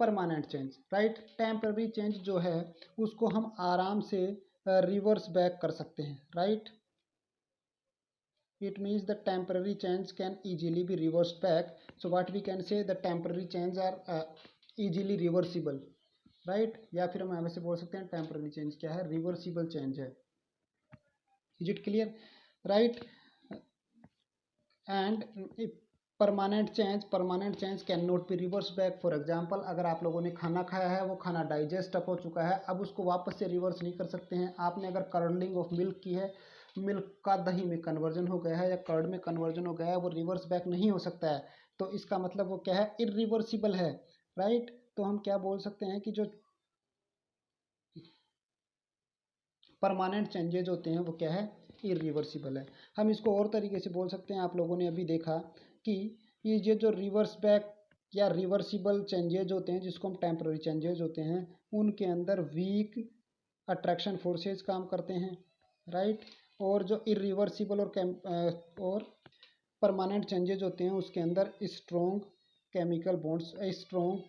permanent change, right. Temporary change जो है उसको हम आराम से रिवर्स बैक कर सकते हैं, right. It means the temporary change can easily be reversed back. So what we can say, the temporary change are easily reversible, right? या फिर हम ऐसे बोल सकते हैं temporary change क्या है, reversible change है। Is it clear, right? And permanent change can not be reverse back. For example अगर आप लोगों ने खाना खाया है, वो खाना डाइजेस्ट अप हो चुका है, अब उसको वापस से रिवर्स नहीं कर सकते हैं। आपने अगर कर्डलिंग ऑफ मिल्क की है, मिल्क का दही में कन्वर्जन हो गया है या कर्ड में कन्वर्जन हो गया है, वो रिवर्स बैक नहीं हो सकता है। तो इसका मतलब वो क्या है, इरिवर्सिबल है, राइट। तो हम क्या बोल सकते हैं कि जो परमानेंट चेंजेज होते हैं वो क्या है, इरिवर्सिबल है। हम इसको और तरीके से बोल सकते हैं, आप लोगों ने अभी देखा कि ये जो रिवर्स बैक या रिवर्सिबल चेंजेज होते हैं जिसको हम टेम्पररी चेंजेज होते हैं, उनके अंदर वीक अट्रैक्शन फोर्सेस काम करते हैं, राइट। और जो इरिवर्सिबल और परमानेंट चेंजेज होते हैं उसके अंदर strong chemical bonds, strong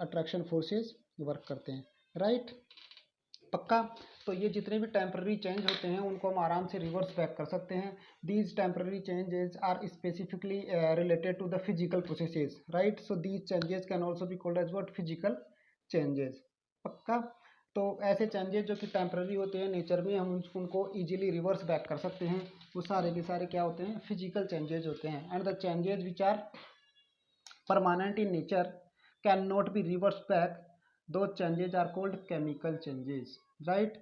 attraction forces work करते हैं, राइट। पक्का। तो ये जितने भी टेम्पररी चेंज होते हैं उनको हम आराम से रिवर्स बैक कर सकते हैं। These temporary changes are specifically related to the physical processes, right. So these changes can also be called as what, physical changes. पक्का। तो ऐसे चेंजेस जो कि टेम्पररी होते हैं नेचर में, हम उनको इजीली रिवर्स बैक कर सकते हैं। वो सारे के सारे क्या होते हैं, फिजिकल चेंजेस होते हैं। And the changes which are permanent in nature can not be reverse back, those changes are called chemical changes, right?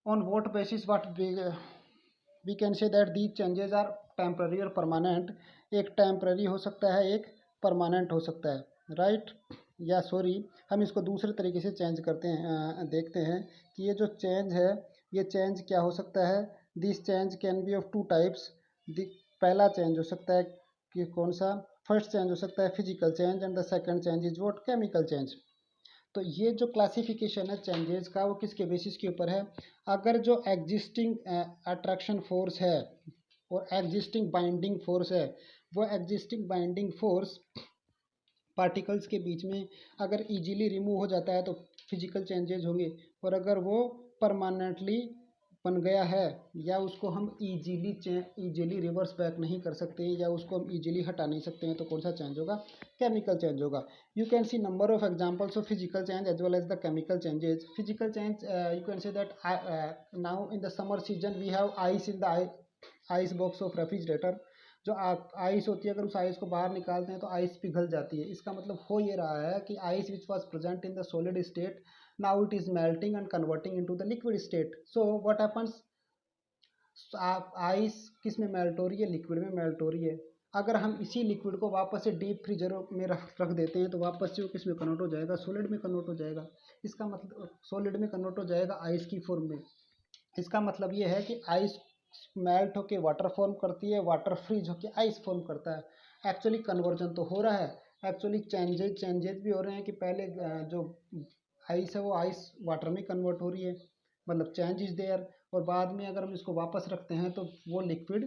On what basis what we can say that these changes are temporary or permanent? एक temporary हो सकता है, एक permanent हो सकता है, right. या sorry, हम इसको दूसरे तरीके से चेंज करते हैं, देखते हैं कि ये जो चेंज है ये चेंज क्या हो सकता है। This change can be of two types. पहला चेंज हो सकता है कि कौन सा, फर्स्ट चेंज हो सकता है physical change and the second change is what, chemical change. तो ये जो क्लासिफिकेशन है चेंजेस का वो किसके बेसिस के ऊपर है, अगर जो एग्जिस्टिंग अट्रैक्शन फोर्स है और एग्जिस्टिंग बाइंडिंग फोर्स है, वो एग्जिस्टिंग बाइंडिंग फोर्स पार्टिकल्स के बीच में अगर इजीली रिमूव हो जाता है तो फिजिकल चेंजेज होंगे, और अगर वो परमानेंटली बन गया है या उसको हम इजीली रिवर्स बैक नहीं कर सकते या उसको हम इजीली हटा नहीं सकते हैं तो कौन सा चेंज होगा? केमिकल चेंज होगा। You can see number of examples of physical change as well as the chemical changes. Physical change you can say that now in the summer season we have ice in the ice box of refrigerator. जो ice होती है, अगर उस ice को बाहर निकालते हैं तो आइस पिघल जाती है। इसका मतलब हो ये रहा है कि ice which was present in the solid state, now it is melting and converting into the liquid state. So what happens, ice किस में मेल्ट हो रही है? लिक्विड में मेल्ट हो रही है। अगर हम इसी लिक्विड को वापस से डीप फ्रीजर में रख देते हैं तो वापस से वो किस में कन्वर्ट हो जाएगा? सॉलिड में कन्वर्ट हो जाएगा। इसका मतलब सॉलिड में कन्वर्ट हो जाएगा आइस की फॉर्म में। इसका मतलब ये है कि आइस मेल्ट होके वाटर फॉर्म करती है, वाटर फ्रीज होके आइस फॉर्म करता है। एक्चुअली कन्वर्जन तो हो रहा है, एक्चुअली चेंजेज भी हो रहे हैं कि पहले जो आइस है वो आइस वाटर में कन्वर्ट हो रही है, मतलब चेंज इज देयर। और बाद में अगर हम इसको वापस रखते हैं तो वो लिक्विड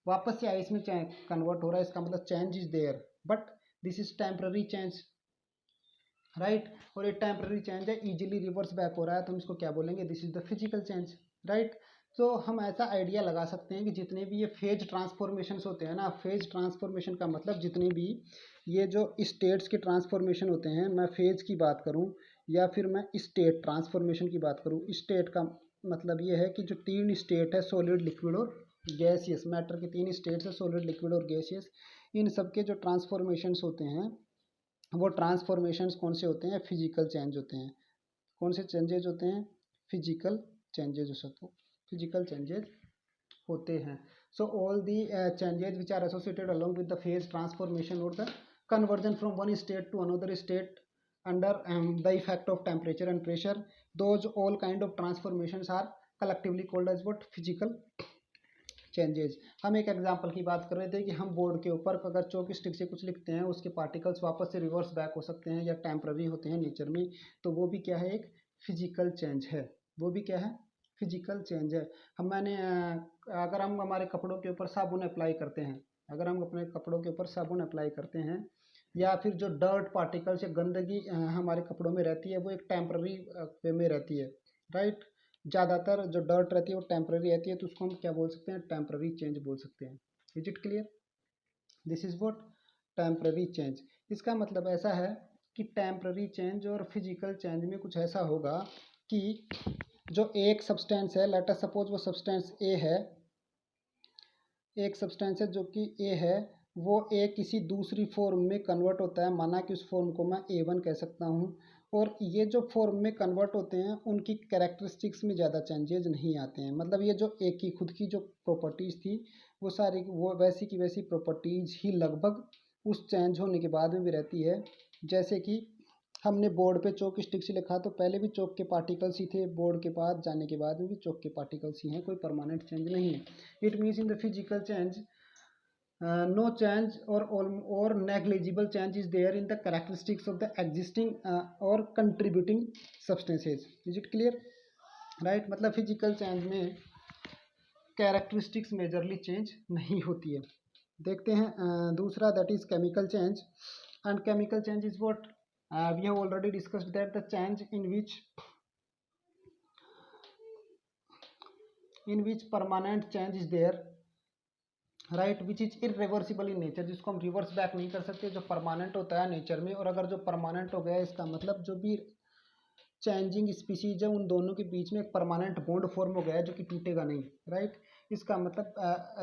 वापस से आइस में कन्वर्ट हो रहा है। इसका मतलब change is there, but this is temporary change, right. और ये टेम्पररी चेंज है, इजीली रिवर्स बैक हो रहा है तो हम इसको क्या बोलेंगे? This is the physical change, right. तो हम ऐसा आइडिया लगा सकते हैं कि जितने भी ये फेज ट्रांसफॉर्मेशंस होते हैं ना, फेज ट्रांसफॉर्मेशन का मतलब जितने भी ये जो स्टेट्स के ट्रांसफॉर्मेशन होते हैं, मैं फेज की बात करूं या फिर मैं स्टेट ट्रांसफॉर्मेशन की बात करूं, स्टेट का मतलब ये है कि जो तीन स्टेट है, सॉलिड, लिक्विड और गैसियस, मैटर के तीन स्टेट्स है, सॉलिड, लिक्विड और गैसियस, इन सब के जो ट्रांसफॉर्मेशंस होते हैं वो ट्रांसफॉर्मेशंस कौन से होते हैं? फिजिकल चेंज होते हैं। कौन से चेंजेज होते हैं? फिजिकल चेंजेज हो सकते, फिजिकल चेंजेज होते हैं। So all the changes which are associated along with the phase transformation और the conversion from one state to another state under the effect of temperature and pressure, those all kind of transformations are collectively called as what? Physical changes. हम एक example की बात कर रहे थे कि हम बोर्ड के ऊपर अगर चौक स्टिक से कुछ लिखते हैं, उसके पार्टिकल्स वापस से रिवर्स बैक हो सकते हैं या टेम्पररी होते हैं नेचर में, तो वो भी क्या है? एक फिजिकल चेंज है। वो भी क्या है? फिजिकल चेंज है। अगर हम हमारे कपड़ों के ऊपर साबुन अप्लाई करते हैं, अगर हम अपने कपड़ों के ऊपर साबुन अप्लाई करते हैं या फिर जो डर्ट पार्टिकल्स या गंदगी हमारे कपड़ों में रहती है वो एक टेम्पररी वे में रहती है, राइट। ज़्यादातर जो डर्ट रहती है वो टेम्पररी रहती है, तो उसको हम क्या बोल सकते हैं? टेम्पररी चेंज बोल सकते हैं। Is it clear? This is what? Temporary change. इसका मतलब ऐसा है कि टेम्पररी चेंज और फिजिकल चेंज में कुछ ऐसा होगा कि जो एक सब्सटेंस है, लेट अस सपोज वो सब्सटेंस ए है, एक सब्सटेंस है जो कि ए है, वो ए किसी दूसरी फॉर्म में कन्वर्ट होता है, माना कि उस फॉर्म को मैं A1 कह सकता हूँ। और ये जो फॉर्म में कन्वर्ट होते हैं उनकी कैरेक्टरिस्टिक्स में ज़्यादा चेंजेज नहीं आते हैं, मतलब ये जो ए की खुद की जो प्रॉपर्टीज़ थी वो सारी वो वैसी की वैसी प्रॉपर्टीज़ ही लगभग उस चेंज होने के बाद में भी रहती है। जैसे कि हमने बोर्ड पे चौक स्टिक से लिखा तो पहले भी चौक के पार्टिकल्स ही थे, बोर्ड के पास जाने के बाद में भी चौक के पार्टिकल्स ही हैं, कोई परमानेंट चेंज नहीं है। It means in the physical change no change or negligible change is there in the characteristics of the existing or contributing substances. Is it clear? right, मतलब फिजिकल चेंज में characteristics majorly change नहीं होती है। देखते हैं दूसरा, that is chemical change. And chemical change is what we have already discussed that the change in which permanent change is there, right, which is irreversible in nature, जिसको हम reverse back नहीं कर सकते, जो परमानेंट होता है nature में। और अगर जो परमानेंट हो गया इसका मतलब जो भी चेंजिंग स्पीसीज है उन दोनों के बीच में एक परमानेंट बॉन्ड फॉर्म हो गया है जो कि टूटेगा नहीं, राइट। इसका मतलब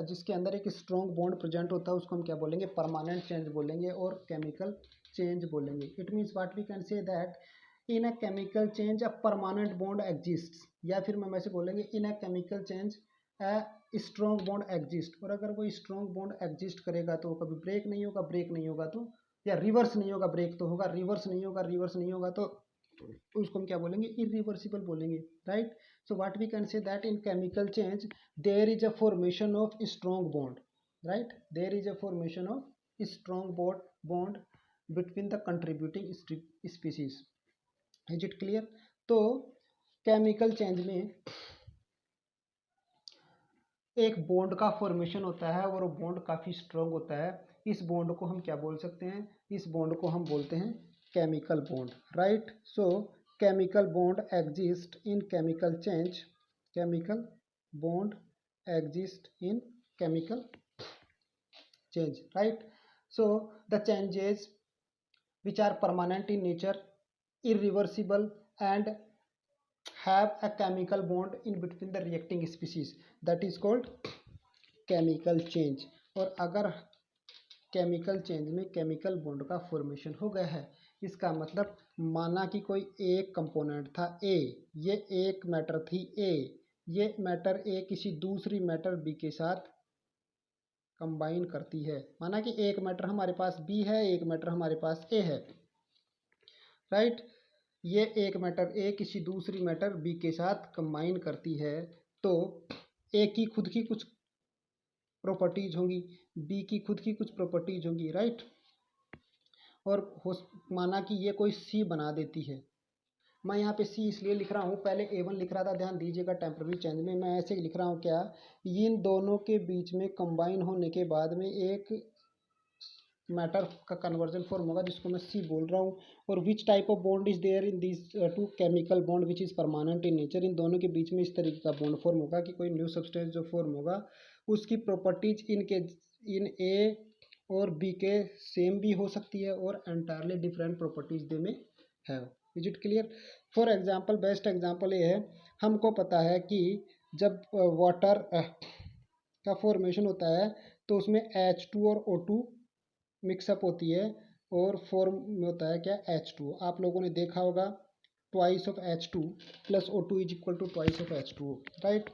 जिसके अंदर एक स्ट्रॉन्ग बॉन्ड प्रेजेंट होता है उसको हम क्या बोलेंगे? परमानेंट चेंज बोलेंगे और केमिकल चेंज बोलेंगे। It means what we can say that in a chemical change a permanent bond exist, या फिर हम ऐसे बोलेंगे in a chemical change strong bond exist. और अगर वो स्ट्रॉन्ग बॉन्ड एग्जिस्ट करेगा तो वो कभी ब्रेक नहीं होगा, ब्रेक नहीं होगा तो, या रिवर्स नहीं होगा, ब्रेक तो होगा, रिवर्स नहीं होगा, रिवर्स नहीं होगा तो उसको हम क्या बोलेंगे? इरिवर्सिबल बोलेंगे, right. So what we can say that in chemical change there is a formation of strong bond, right, there is a formation of strong bond between the contributing species. Is it clear? तो chemical change में एक bond का formation होता है और वो bond काफ़ी strong होता है। इस बॉन्ड को हम क्या बोल सकते हैं? इस बॉन्ड को हम बोलते हैं chemical bond, right. So chemical bond exist in chemical change, chemical bond exist in chemical change, right? So the changes which are permanent in nature, irreversible, and have a chemical bond in between the reacting species, that is called chemical change। और अगर chemical change में chemical bond का formation हो गया है, इसका मतलब माना कि कोई एक कंपोनेंट था ए, ये एक मैटर थी ए, ये मैटर ए किसी दूसरी मैटर बी के साथ कंबाइन करती है। माना कि एक मैटर हमारे पास बी है, एक मैटर हमारे पास ए है, राइट। ये एक मैटर ए किसी दूसरी मैटर बी के साथ कंबाइन करती है, तो ए की खुद की कुछ प्रॉपर्टीज होंगी, बी की खुद की कुछ प्रॉपर्टीज होंगी, राइट। और माना कि ये कोई सी बना देती है। मैं यहाँ पे सी इसलिए लिख रहा हूँ, पहले A1 लिख रहा था, ध्यान दीजिएगा टेम्पररी चेंज में मैं ऐसे लिख रहा हूँ क्या, इन दोनों के बीच में कंबाइन होने के बाद में एक मैटर का कन्वर्जन फॉर्म होगा जिसको मैं सी बोल रहा हूँ। और which type of bond is there in this two chemical bond which is permanent in nature, इन दोनों के बीच में इस तरीके का बॉन्ड फॉर्म होगा कि कोई न्यू सब्सटेंस जो फॉर्म होगा उसकी प्रॉपर्टीज इन ए और बी के सेम भी हो सकती है और एंटायरली डिफरेंट प्रॉपर्टीज दे में है। Is it clear? For example, best example ये है, हमको पता है कि जब वाटर का फॉर्मेशन होता है तो उसमें H2 और O2 मिक्सअप होती है और फॉर्म में होता है क्या, H2। आप लोगों ने देखा होगा twice of H2 plus O2 is equal to twice of H2, right.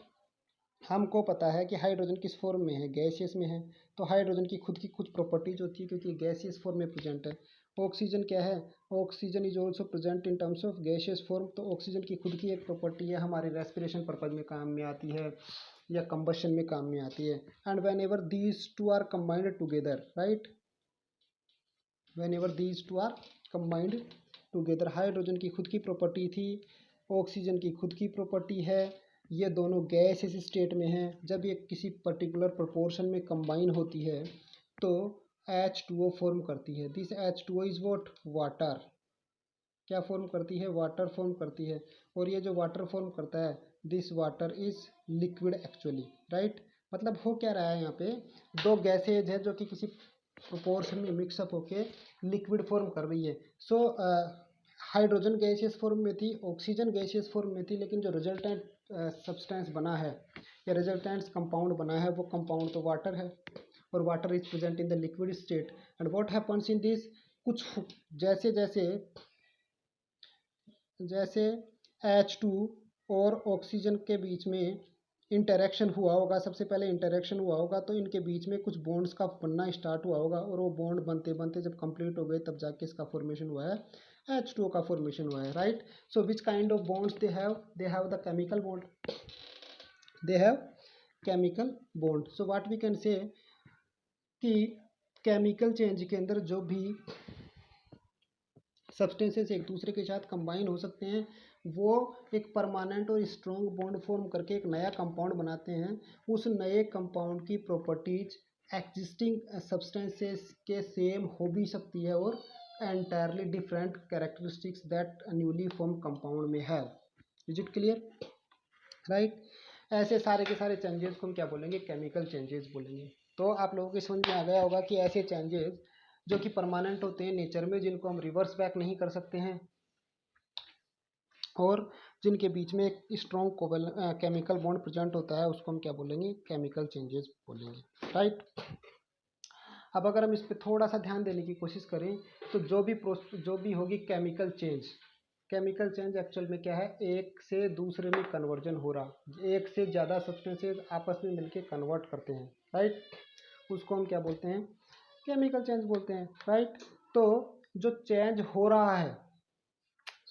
हमको पता है कि हाइड्रोजन किस फॉर्म में है, गैसियस में है, तो हाइड्रोजन की खुद की कुछ प्रॉपर्टीज होती है क्योंकि गैसियस फॉर्म में प्रेजेंट है। ऑक्सीजन क्या है, oxygen is also present in terms of gaseous form, तो ऑक्सीजन की खुद की एक प्रॉपर्टी है, हमारे रेस्पिरेशन पर्पज में काम में आती है या कंबशन में काम में आती है। And whenever these two are combined together, right, whenever these two are combined together, hydrogen की खुद की प्रॉपर्टी थी, ऑक्सीजन की खुद की प्रॉपर्टी है, ये दोनों गैस इस स्टेट में हैं। जब ये किसी पर्टिकुलर प्रोपोर्शन में कंबाइन होती है तो H2O फॉर्म करती है। This H2O is what, water. क्या फॉर्म करती है, वाटर फॉर्म करती है। और ये जो वाटर फॉर्म करता है, this water is liquid actually, right. मतलब हो क्या रहा है यहाँ पे, दो गैसेज है जो कि किसी प्रोपोर्शन में मिक्सअप होके लिक्विड फॉर्म कर रही है। सो हाइड्रोजन गैसियस फॉर्म में थी, ऑक्सीजन गैसियस फॉर्म में थी, लेकिन जो रिजल्टेंट सब्सटेंस बना है या रिजल्टेंट्स कंपाउंड बना है वो कंपाउंड तो वाटर है और water is present in the liquid state. And what happens in this, कुछ जैसे जैसे जैसे H2 और ऑक्सीजन के बीच में इंटरेक्शन हुआ होगा, सबसे पहले इंटरेक्शन हुआ होगा तो इनके बीच में कुछ बॉन्ड्स का बनना स्टार्ट हुआ होगा और वो बॉन्ड बनते बनते जब कंप्लीट हो गए तब जाके इसका फॉर्मेशन हुआ है, H2O का फॉर्मेशन हुआ है, right. So which kind of bonds they have the chemical bond, they have chemical bond. So what we can say कि केमिकल चेंज के अंदर जो भी सब्सटेंसेस एक दूसरे के साथ कंबाइन हो सकते हैं वो एक परमानेंट और स्ट्रॉन्ग बॉन्ड फॉर्म करके एक नया कंपाउंड बनाते हैं। उस नए कंपाउंड की प्रॉपर्टीज एग्जिस्टिंग सब्सटेंसेस के सेम हो भी सकती है और entirely different characteristics that newly form compound में है। Is it clear, right. ऐसे सारे के सारे चेंजेस को हम क्या बोलेंगे, केमिकल चेंजेस बोलेंगे। तो आप लोगों की समझ में आ गया होगा कि ऐसे चेंजेस जो कि परमानेंट होते हैं नेचर में, जिनको हम रिवर्स बैक नहीं कर सकते हैं और जिनके बीच में एक स्ट्रॉन्ग केमिकल बॉन्ड प्रेजेंट होता है, उसको हम क्या बोलेंगे, केमिकल चेंजेस बोलेंगे, राइट। अब अगर हम इस पर थोड़ा सा ध्यान देने की कोशिश करें तो जो भी होगी केमिकल चेंज एक्चुअल में क्या है, एक से दूसरे में कन्वर्जन हो रहा, एक से ज़्यादा सब्सटेंसेस आपस में मिलके कन्वर्ट करते हैं, राइट, उसको हम क्या बोलते हैं, केमिकल चेंज बोलते हैं, राइट। तो जो चेंज हो रहा है,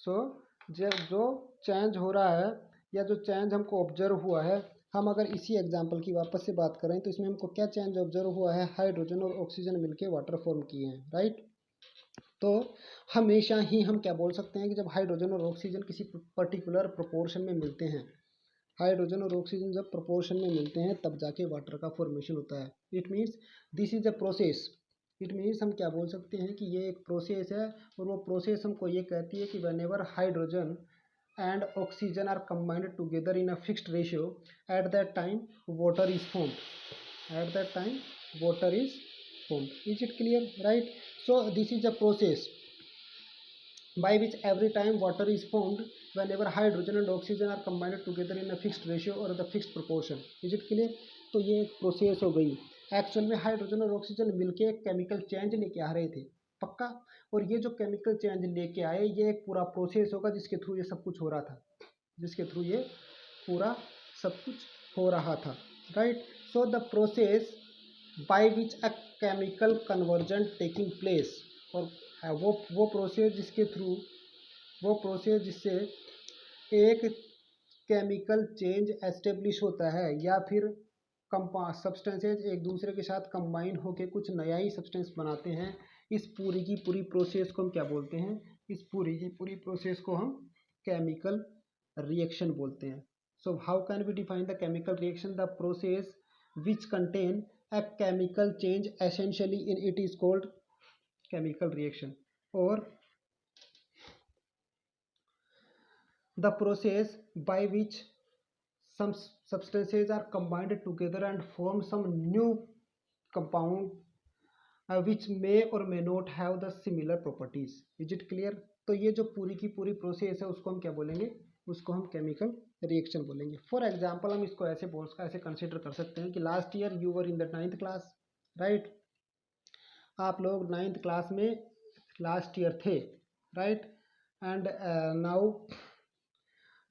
जो चेंज हो रहा है या जो चेंज हमको ऑब्जर्व हुआ है, हम अगर इसी एग्जांपल की वापस से बात करें तो इसमें हमको क्या चेंज ऑब्जर्व हुआ है, हाइड्रोजन और ऑक्सीजन मिलके वाटर फॉर्म किए हैं, राइट। तो हमेशा ही हम क्या बोल सकते हैं कि जब हाइड्रोजन और ऑक्सीजन किसी पर्टिकुलर प्रोपोर्शन में मिलते हैं, हाइड्रोजन और ऑक्सीजन जब प्रोपोर्शन में मिलते हैं तब जाके वाटर का फॉर्मेशन होता है। It means this is a process. It means हम क्या बोल सकते हैं कि ये एक प्रोसेस है, और वो प्रोसेस हमको ये कहती है कि when ever hydrogen and oxygen are combined together in a fixed ratio, at that time water is formed. At that time water is formed. Is it clear? Right. So this is a process by which every time water is formed whenever hydrogen and oxygen are combined together in a fixed ratio or the fixed proportion. Is it clear? तो ये एक process हो गई। Actual में hydrogen और oxygen मिलके एक chemical change लेके आ रहे थे, पक्का। और ये जो केमिकल चेंज लेके आए ये एक पूरा प्रोसेस होगा जिसके थ्रू ये सब कुछ हो रहा था, जिसके थ्रू ये पूरा सब कुछ हो रहा था। Right. So the process by which a chemical conversion taking place, और वो प्रोसेस जिसके थ्रू, वो प्रोसेस जिससे एक केमिकल चेंज एस्टेब्लिश होता है या फिर सब्सटेंसेज एक दूसरे के साथ कंबाइन होकर कुछ नया ही सब्सटेंस बनाते हैं, इस पूरी की पूरी प्रोसेस को हम क्या बोलते हैं? इस पूरी की पूरी प्रोसेस को हम केमिकल रिएक्शन बोलते हैं। So how can we define the chemical reaction? The process which contain a chemical change essentially in it is called chemical reaction, or the process by which some substances are combined together and form some new compound which may or may not have the similar properties. Is it clear? तो ये जो पूरी की पूरी process है उसको हम क्या बोलेंगे? उसको हम केमिकल रिएक्शन बोलेंगे। फॉर एग्जाम्पल हम इसको ऐसे कंसिडर कर सकते हैं कि last year you were in the 9th class, right. आप लोग 9th क्लास में लास्ट ईयर थे, right, and now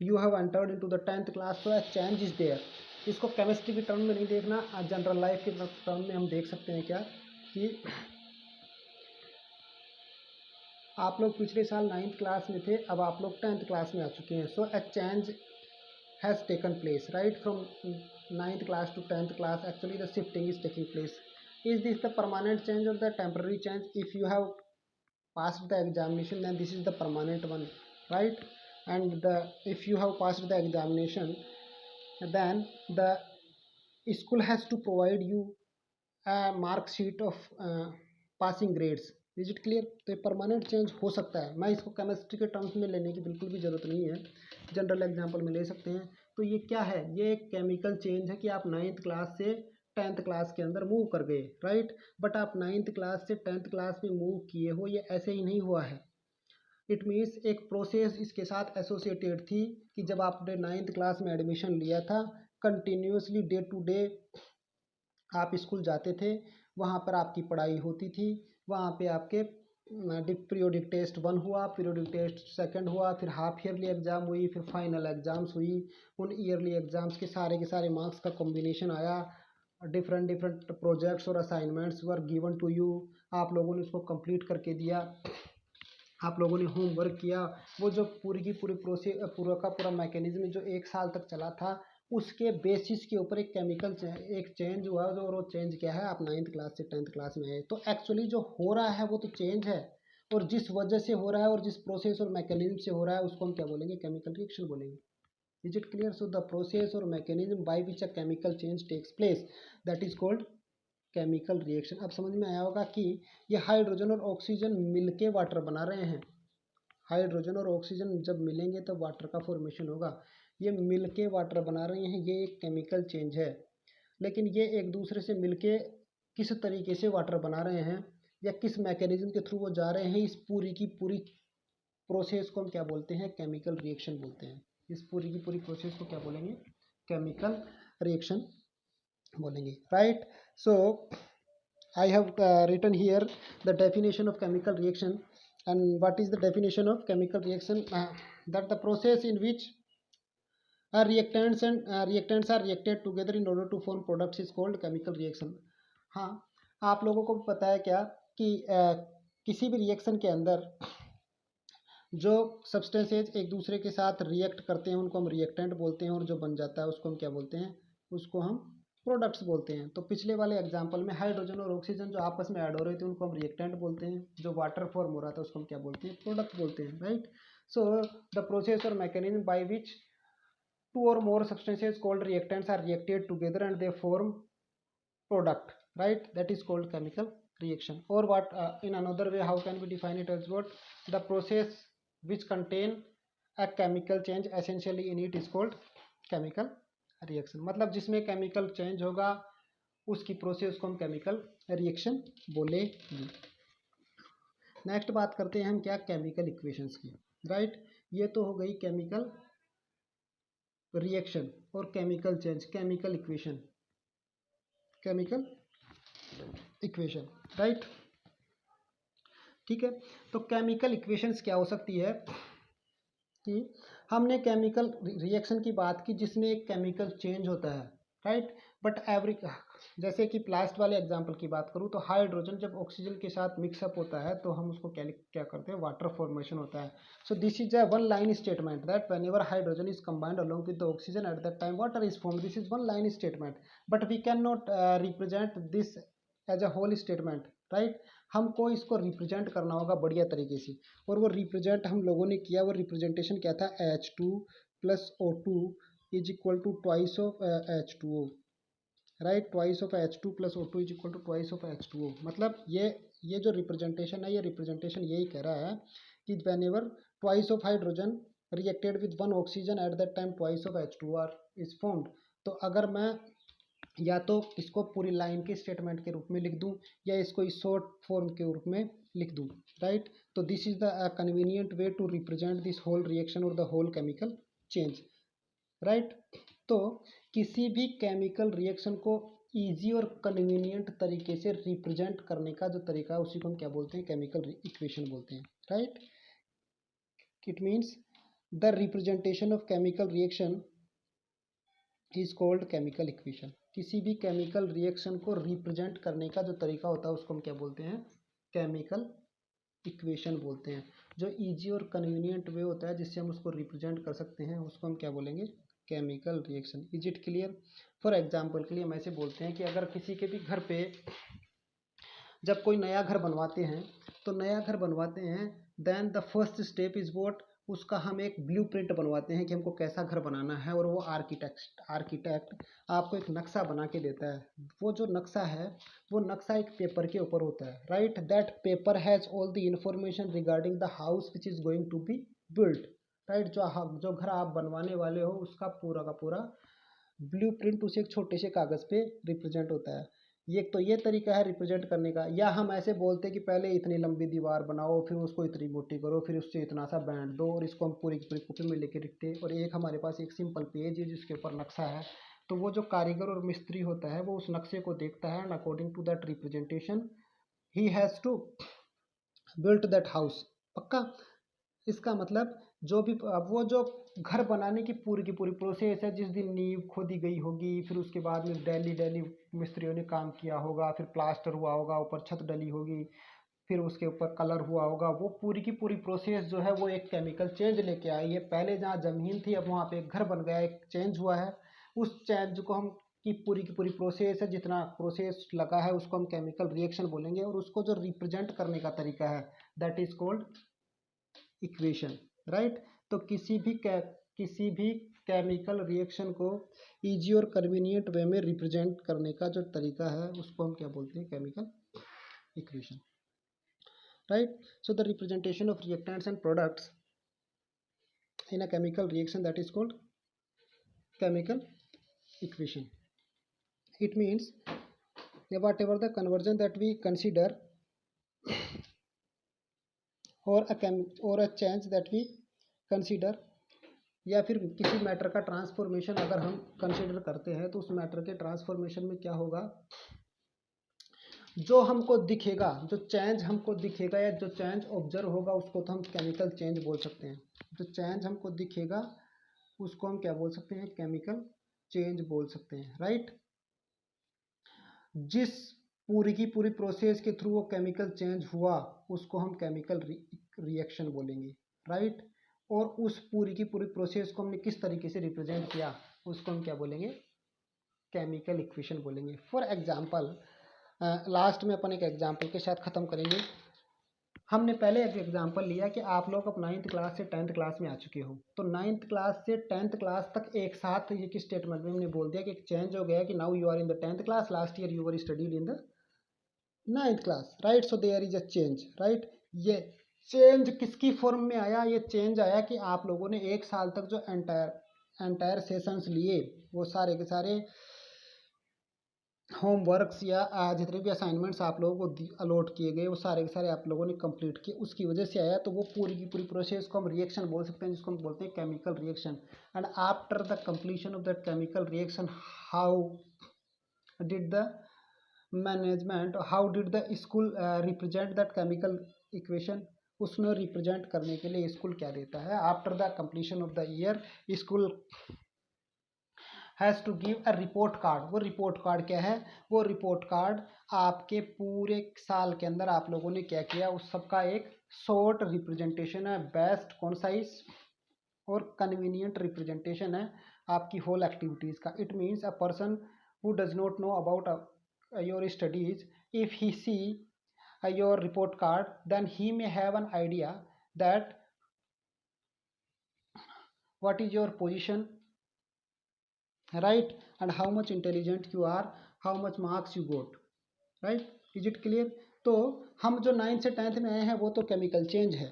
you have entered into the 10th class, so a change is there. इसको केमिस्ट्री के टर्म में नहीं देखना, जनरल लाइफ के टर्म में हम देख सकते हैं क्या कि आप लोग पिछले साल 9th क्लास में थे, अब आप लोग 10th क्लास में आ चुके हैं। So a change has taken place, right, from 9th class to 10th class. Actually the shifting is taking place. Is this the permanent change or the temporary change? If you have passed the examination, then this is the permanent one, right? And if you have passed the examination, then the school has to provide you a mark sheet of passing grades. Is it clear? तो permanent change हो सकता है। मैं इसको chemistry के terms में लेने की बिल्कुल भी ज़रूरत नहीं है, जनरल एग्जाम्पल में ले सकते हैं। तो ये क्या है? ये एक केमिकल चेंज है कि आप 9th क्लास से 10th क्लास के अंदर मूव कर गए, राइट। बट आप 9th क्लास से 10th क्लास में मूव किए हो, ये ऐसे ही नहीं हुआ है। इट मीन्स एक प्रोसेस इसके साथ एसोसिएटेड थी कि जब आपने 9th क्लास में एडमिशन लिया था, कंटिन्यूसली डे टू डे आप स्कूल जाते थे, वहाँ पर आपकी पढ़ाई होती थी, वहाँ पे आपके पीरियोडिक टेस्ट 1 हुआ, पीरियोडिक टेस्ट 2 हुआ, फिर हाफ ईयरली एग्ज़ाम हुई, फिर फाइनल एग्ज़ाम्स हुई। उन ईयरली एग्ज़ाम्स के सारे मार्क्स का कॉम्बिनेशन आया, डिफरेंट प्रोजेक्ट्स और assignments were given to you. आप लोगों ने उसको कंप्लीट करके दिया, आप लोगों ने होमवर्क किया। वो जो पूरी की पूरी प्रोसेस, पूरा का पूरा मैकेनिज्म जो 1 साल तक चला था, उसके बेसिस के ऊपर एक केमिकल एक चेंज हुआ। जो और वो चेंज क्या है? आप 9th क्लास से 10th क्लास में आए। तो एक्चुअली जो हो रहा है वो तो चेंज है, और जिस वजह से हो रहा है और जिस प्रोसेस और मैकेनिज्म से हो रहा है उसको हम क्या बोलेंगे? केमिकल रिएक्शन बोलेंगे। Is it clear? So the process और mechanism by which a chemical change takes place, that is called chemical reaction. अब समझ में आया होगा कि ये हाइड्रोजन और ऑक्सीजन मिलके वाटर बना रहे हैं। हाइड्रोजन और ऑक्सीजन जब मिलेंगे तब वाटर का फॉर्मेशन होगा। ये मिलके वाटर बना रहे हैं, ये एक केमिकल चेंज है। लेकिन ये एक दूसरे से मिलके किस तरीके से वाटर बना रहे हैं या किस मैकेनिज्म के थ्रू वो जा रहे हैं, इस पूरी की पूरी प्रोसेस को हम क्या बोलते हैं? केमिकल रिएक्शन बोलते हैं। इस पूरी की पूरी प्रोसेस को क्या बोलेंगे? केमिकल रिएक्शन बोलेंगे, right. So I have written here the definition of chemical reaction. And what is the definition of chemical reaction? That the process in which reactants are reacted together in order to form products is called chemical reaction. हाँ, आप लोगों को पता है क्या कि किसी भी रिएक्शन के अंदर जो सब्सटेंसेज एक दूसरे के साथ रिएक्ट करते हैं उनको हम रिएक्टेंट बोलते हैं, और जो बन जाता है उसको हम क्या बोलते हैं? उसको हम प्रोडक्ट्स बोलते हैं। तो पिछले वाले एग्जांपल में हाइड्रोजन और ऑक्सीजन जो आपस में ऐड हो रहे थे उनको हम रिएक्टेंट बोलते हैं, जो वाटर फॉर्म हो रहा था उसको हम क्या बोलते हैं? प्रोडक्ट बोलते हैं, राइट। सो द प्रोसेस और mechanism by which two or more substances called reactants are reacted together and they form product, right? That is called chemical reaction. Or what, in another way, how can we define it as what? The process which contain a chemical change essentially in it is called chemical reaction. मतलब जिसमें chemical change होगा उसकी process को हम chemical reaction बोलेंगे. Next बात करते हैं हम क्या, केमिकल इक्वेशंस की, राइट. ये तो हो गई केमिकल रिएक्शन और chemical change, chemical equation, right. ठीक है, तो केमिकल इक्वेशंस क्या हो सकती है कि हमने केमिकल रिएक्शन की बात की जिसमें एक केमिकल चेंज होता है, राइट. बट एवरी, जैसे कि लास्ट वाले एग्जांपल की बात करूँ तो हाइड्रोजन जब ऑक्सीजन के साथ मिक्सअप होता है तो हम उसको क्या करते हैं, वाटर फॉर्मेशन होता है. So this is a one line statement that whenever hydrogen is combined along with the oxygen at that time water is form. This is one line statement, but we can not represent this as a whole statement, right. हमको इसको represent करना होगा बढ़िया तरीके से, और वो represent हम लोगों ने किया. वो रिप्रेजेंटेशन क्या था, H2 plus O2 is equal to twice of H2O, right. Twice of H2 plus O2 is equal to twice of H2O. मतलब ये जो रिप्रेजेंटेशन है, ये रिप्रेजेंटेशन यही कह रहा है कि whenever twice of hydrogen reacted with one oxygen at that time twice of H2O is formed. तो अगर मैं या तो इसको पूरी लाइन के स्टेटमेंट के रूप में लिख दूं या इसको इस शॉर्ट फॉर्म के रूप में लिख दूं, राइट. तो this is the convenient way to represent this whole reaction और the whole chemical change, right. तो किसी भी केमिकल रिएक्शन को इजी और कन्वीनियंट तरीके से रिप्रेजेंट करने का जो तरीका है उसी को हम क्या बोलते हैं, केमिकल इक्वेशन बोलते हैं, right. It means the representation of chemical reaction is called chemical equation. किसी भी केमिकल रिएक्शन को रिप्रेजेंट करने का जो तरीका होता है उसको हम क्या बोलते हैं, केमिकल इक्वेशन बोलते हैं. जो इजी और कन्वीनियंट वे होता है जिससे हम उसको रिप्रेजेंट कर सकते हैं उसको हम क्या बोलेंगे, chemical reaction. Is it clear? For example के लिए हम ऐसे बोलते हैं कि अगर किसी के भी घर पे जब कोई नया घर बनवाते हैं तो नया घर बनवाते हैं, then the first step is what, उसका हम एक ब्लूप्रिंट बनवाते हैं कि हमको कैसा घर बनाना है, और वो आर्किटेक्ट आपको एक नक्शा बना के देता है. वो जो नक्शा है वो नक्शा एक पेपर के ऊपर होता है, right. That paper has all the information regarding the house which is going to be built, right. जो घर आप बनवाने वाले हो उसका पूरा का पूरा ब्लूप्रिंट उस एक छोटे से कागज़ पे रिप्रेजेंट होता है. ये तरीका है रिप्रेजेंट करने का. या हम ऐसे बोलते हैं कि पहले इतनी लंबी दीवार बनाओ, फिर उसको इतनी मोटी करो, फिर उससे इतना सा बैंड दो, और इसको हम पूरी की पूरी कॉपी में लेके लिखते हैं. और एक हमारे पास एक सिंपल पेज है जिसके ऊपर नक्शा है. तो वो जो कारीगर और मिस्त्री होता है वो उस नक्शे को देखता है and according to that representation he has to built that house. पक्का? इसका मतलब जो भी वो जो घर बनाने की पूरी प्रोसेस है, जिस दिन नींव खोदी गई होगी, फिर उसके बाद में डेली मिस्त्रियों ने काम किया होगा, फिर प्लास्टर हुआ होगा, ऊपर छत डली होगी, फिर उसके ऊपर कलर हुआ होगा, वो पूरी की पूरी प्रोसेस जो है वो एक केमिकल चेंज लेके आई है. पहले जहाँ ज़मीन थी अब वहाँ पे एक घर बन गया, एक चेंज हुआ है. उस चेंज को हम की पूरी प्रोसेस है, जितना प्रोसेस लगा है उसको हम केमिकल रिएक्शन बोलेंगे. और उसको जो रिप्रेजेंट करने का तरीका है that is called equation, right. तो किसी भी केमिकल रिएक्शन को इजी और कन्वीनियंट वे में रिप्रेजेंट करने का जो तरीका है उसको हम क्या बोलते हैं, chemical equation, right. So the representation of reactants and products in a chemical reaction that is called chemical equation. It means whatever the conversion that we consider or a change that we consider, या फिर किसी matter का transformation अगर हम consider करते हैं तो उस मैटर के ट्रांसफॉर्मेशन में क्या होगा, जो हमको दिखेगा, जो चेंज हमको दिखेगा या जो चेंज ऑब्जर्व होगा उसको तो हम केमिकल चेंज बोल सकते हैं. जो चेंज हमको दिखेगा उसको हम क्या बोल सकते हैं, केमिकल चेंज बोल सकते हैं, राइट. जिस पूरी की पूरी प्रोसेस के थ्रू वो केमिकल चेंज हुआ उसको हम केमिकल रिएक्शन बोलेंगे, राइट. और उस पूरी की पूरी प्रोसेस को हमने किस तरीके से रिप्रेजेंट किया उसको हम क्या बोलेंगे, केमिकल इक्वेशन बोलेंगे. फॉर एग्जाम्पल लास्ट में अपन एक एग्जाम्पल के साथ ख़त्म करेंगे. हमने पहले एक एग्जांपल लिया कि आप लोग अब 9th क्लास से 10th क्लास में आ चुके हो, तो 9th क्लास से 10th क्लास तक एक साथ ये किस स्टेटमेंट में हमने बोल दिया कि चेंज हो गया कि now you are in the 10th class, last year you were studied in the 9th class, right. So there is a change, right. ये चेंज किसकी फॉर्म में आया? ये चेंज आया कि आप लोगों ने एक साल तक जो एंटायर सेशंस लिए वो सारे के सारे होमवर्क्स या जितने भी असाइनमेंट्स आप लोगों को अलॉट किए गए वो सारे के सारे आप लोगों ने कंप्लीट किए, उसकी वजह से आया। तो वो पूरी की पूरी प्रोसेस को हम रिएक्शन बोल सकते हैं, जिसको हम बोलते हैं chemical reaction. And after the completion of that chemical reaction, how did the management, how did the school represent that chemical equation? उसमें रिप्रेजेंट करने के लिए स्कूल क्या देता है? After the completion of the year school has to give a report card. वो report card क्या है? वो रिपोर्ट कार्ड आपके पूरे साल के अंदर आप लोगों ने क्या किया उस सब का एक शॉर्ट रिप्रेजेंटेशन है, बेस्ट कंसाइज और कन्वीनियंट रिप्रेजेंटेशन है आपकी होल एक्टिविटीज़ का। It means a person who does not know about your studies, if he see your report card, then he may have an idea that what is your position, right, and how much intelligent you are, how much marks you got, right? Is it clear? तो हम जो 9th से 10th में आए हैं वो तो chemical change है,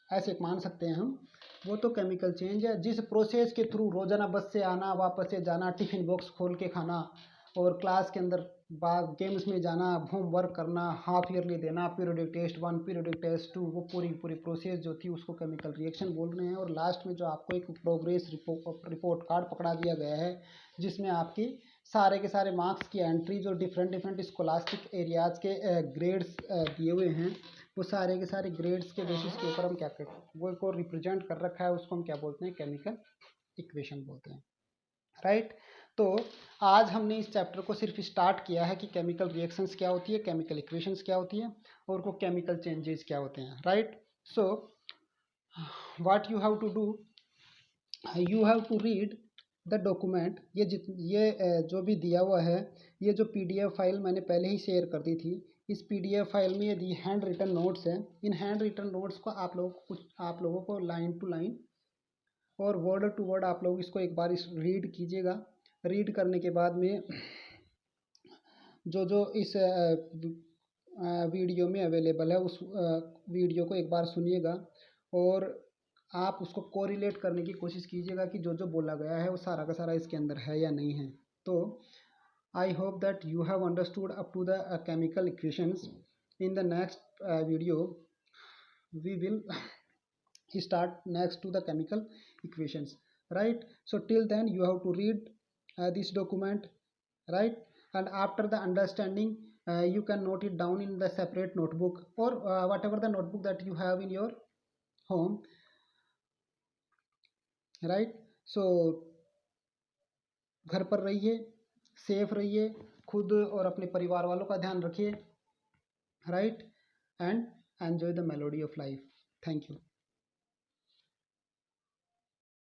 ऐसे मान सकते हैं हम। वो तो केमिकल चेंज है जिस प्रोसेस के थ्रू रोजाना बस से आना, वापस से जाना, टिफिन बॉक्स खोल के खाना और क्लास के अंदर गेम्स में जाना, होमवर्क करना, हाफ ईयरली देना, पीरियोडिक टेस्ट 1, पीरियोडिक टेस्ट 2, वो पूरी पूरी प्रोसेस जो थी उसको केमिकल रिएक्शन बोल रहे हैं। और लास्ट में जो आपको एक प्रोग्रेस रिपोर्ट कार्ड पकड़ा दिया गया है जिसमें आपकी सारे के सारे मार्क्स की एंट्री जो डिफरेंट डिफरेंट स्कॉलास्टिक एरियाज़ के ग्रेड्स दिए हुए हैं, वो सारे के सारे ग्रेड्स के बेसिस के ऊपर हम क्या करते हैं वो को रिप्रेजेंट कर रखा है, उसको हम क्या बोलते हैं? केमिकल इक्वेशन बोलते हैं, राइट। तो आज हमने इस चैप्टर को सिर्फ स्टार्ट किया है कि केमिकल रिएक्शंस क्या होती है, केमिकल इक्वेशंस क्या होती है और वो केमिकल चेंजेस क्या होते हैं, right. So what you have to do, you have to read the document. ये जो भी दिया हुआ है, ये जो पीडीएफ फाइल मैंने पहले ही शेयर कर दी थी, इस पीडीएफ फाइल में ये हैंड रिटन नोट्स हैं। इन हैंड रिटन नोट्स को आप लोगों को लाइन टू लाइन और वर्ड टू वर्ड आप लोग इसको एक बार रीड कीजिएगा। रीड करने के बाद में जो जो इस वीडियो में अवेलेबल है उस वीडियो को एक बार सुनिएगा और आप उसको कोरिलेट करने की कोशिश कीजिएगा कि जो जो बोला गया है वो सारा का सारा इसके अंदर है या नहीं है। तो I hope that you have understood up to the chemical equations. In the next video we will start next to the chemical equations, right? So till then you have to read this document, right? And after the understanding you can note it down in the separate notebook or whatever the notebook that you have in your home, right? So घर पर रहिए, safe रहिए, खुद और अपने परिवार वालों का ध्यान रखिए, right, and enjoy the melody of life. Thank you.